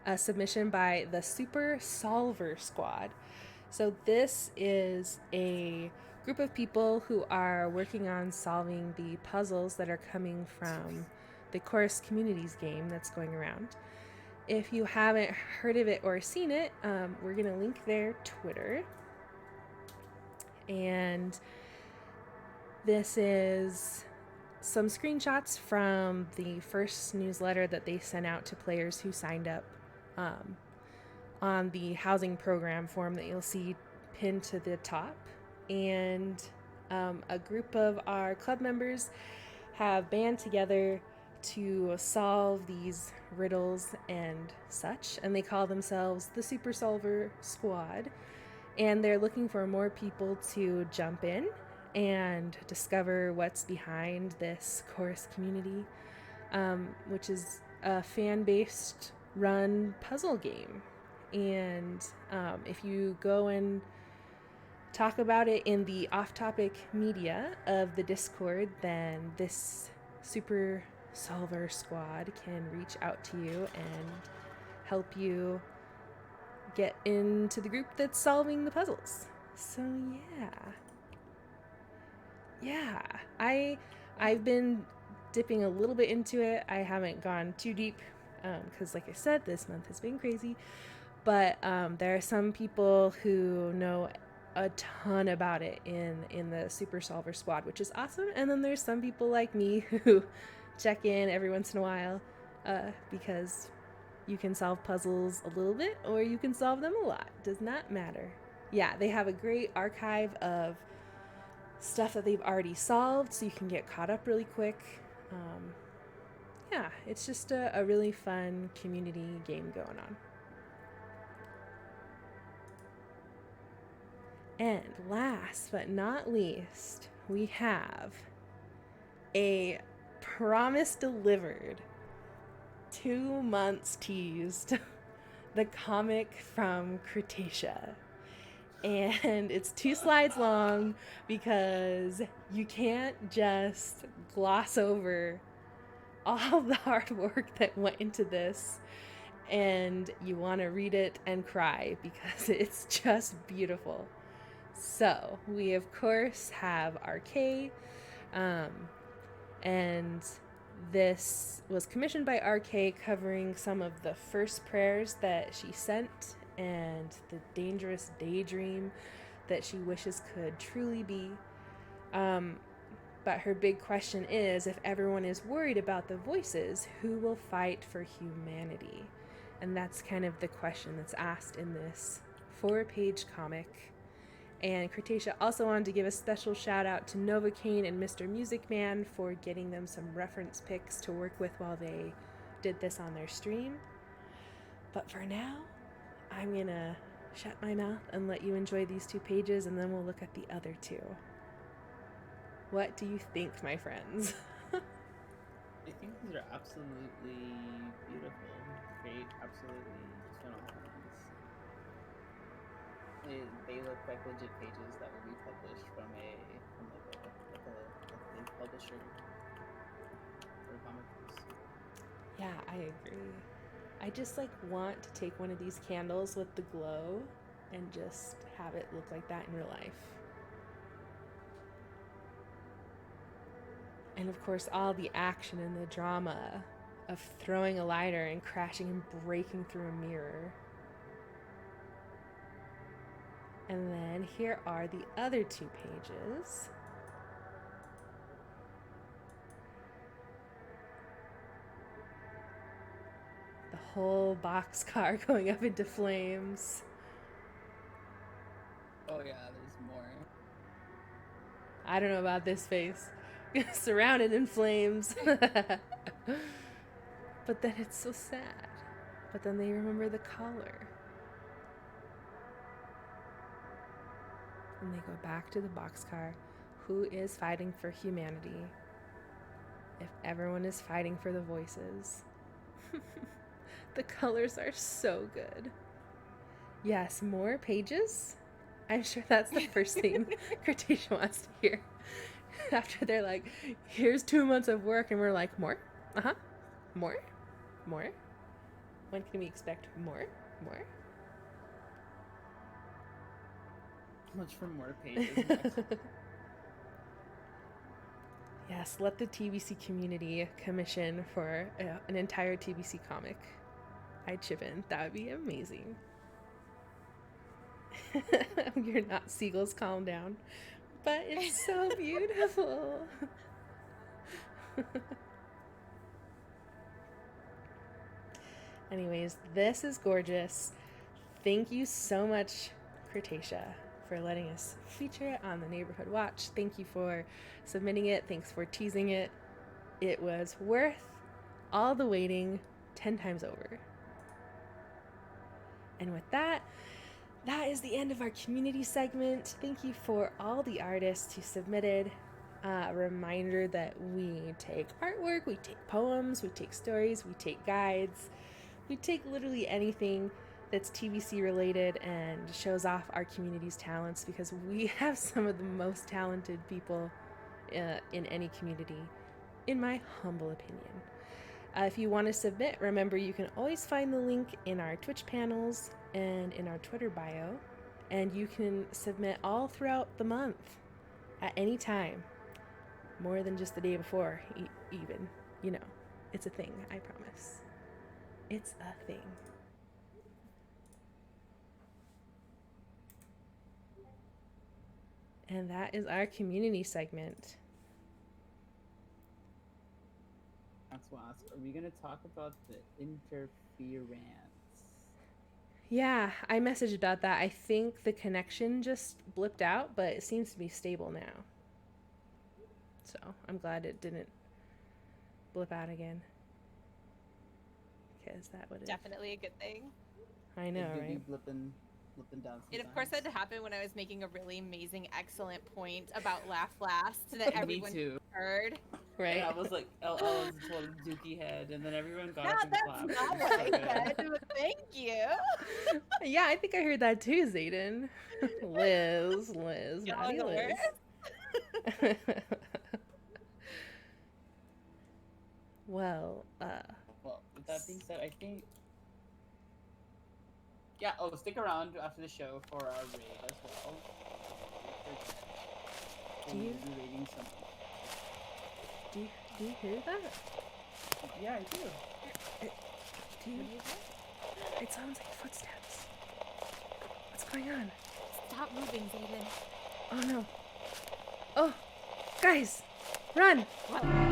a submission by the Super Solver Squad. So this is a group of people who are working on solving the puzzles that are coming from the Chorus Communities game that's going around. If you haven't heard of it or seen it, we're going to link their Twitter. And this is some screenshots from the first newsletter that they sent out to players who signed up on the housing program form that you'll see pinned to the top. And a group of our club members have band together to solve these riddles and such, and they call themselves the Super Solver Squad. And they're looking for more people to jump in and discover what's behind this chorus community, which is a fan-based run puzzle game. And if you go and talk about it in the off-topic media of the Discord, then this Super Solver Squad can reach out to you and help you get into the group that's solving the puzzles. So yeah, I've been dipping a little bit into it. I haven't gone too deep because, like I said, this month has been crazy. But there are some people who know a ton about it in the Super Solver Squad, which is awesome. And then there's some people like me who check in every once in a while because you can solve puzzles a little bit or you can solve them a lot. Does not matter. Yeah, they have a great archive of stuff that they've already solved, so you can get caught up really quick. Yeah, it's just a really fun community game going on. And last but not least, we have a promise delivered, 2 months teased, the comic from Cretaceous. And it's 2 slides long because you can't just gloss over all the hard work that went into this, and you want to read it and cry because it's just beautiful. So we of course have RK, and this was commissioned by RK, covering some of the first prayers that she sent and the dangerous daydream that she wishes could truly be. But her big question is, if everyone is worried about the voices, who will fight for humanity? And that's kind of the question that's asked in this 4-page comic. And Cretaceous also wanted to give a special shout out to Novocaine and Mr. Music Man for getting them some reference pics to work with while they did this on their stream. But for now, I'm gonna shut my mouth and let you enjoy these 2 pages, and then we'll look at the other 2. What do you think, my friends? I think these are absolutely beautiful, great, absolutely phenomenal. They look like legit pages that will be published from a publisher for comic books. Yeah, I agree. I just want to take one of these candles with the glow and just have it look like that in real life. And of course, all the action and the drama of throwing a lighter and crashing and breaking through a mirror. And then here are the other 2 pages. The whole boxcar going up into flames. Oh yeah, there's more. I don't know about this face. Surrounded in flames. But then it's so sad. But then they remember the collar. And they go back to the boxcar. Who is fighting for humanity? If everyone is fighting for the voices. The colors are so good. Yes, more pages? I'm sure that's the first thing Cretaceous wants to hear. After they're like, here's 2 months of work, and we're like, more? More? More? When can we expect more? More? Much for more pages. Yes, let the TBC community commission for an entire TBC comic. I'd chip in. That would be amazing. You're not seagulls, calm down. But it's so beautiful. Anyways, this is gorgeous. Thank you so much, Cretaceous, for letting us feature it on the Neighborhood Watch. Thank you for submitting it. Thanks for teasing it. It was worth all the waiting 10 times over. And with that, that is the end of our community segment. Thank you for all the artists who submitted. A reminder that we take artwork, we take poems, we take stories, we take guides, we take literally anything that's TBC related and shows off our community's talents, because we have some of the most talented people in any community, in my humble opinion. If you want to submit, remember you can always find the link in our Twitch panels and in our Twitter bio, and you can submit all throughout the month at any time, more than just the day before, even. You know, it's a thing, I promise. It's a thing. And that is our community segment. That's what I asked. Are we gonna talk about the interference? Yeah, I messaged about that. I think the connection just blipped out, but it seems to be stable now. So I'm glad it didn't blip out again, because that would have... Definitely a good thing. I know, It do right? be blipping down It of course had sometimes. to happen when I was making a really amazing, excellent point about Laugh Last that Me everyone too. heard. Right? And I was like, LL is a total dookie head, and then everyone got No, up and that's clapped. not It was what so I good. said. But thank you. Yeah, I think I heard that too, Zayden. Liz, naughty Young Liz. Well, Well, with that being said, I think. Yeah, stick around after the show for our raid as well. Do you- We'll be raiding some. do you hear that? Yeah, I do. Do you? It sounds like footsteps. What's going on? Stop moving, Zayden. Oh no. Oh, guys, run! What?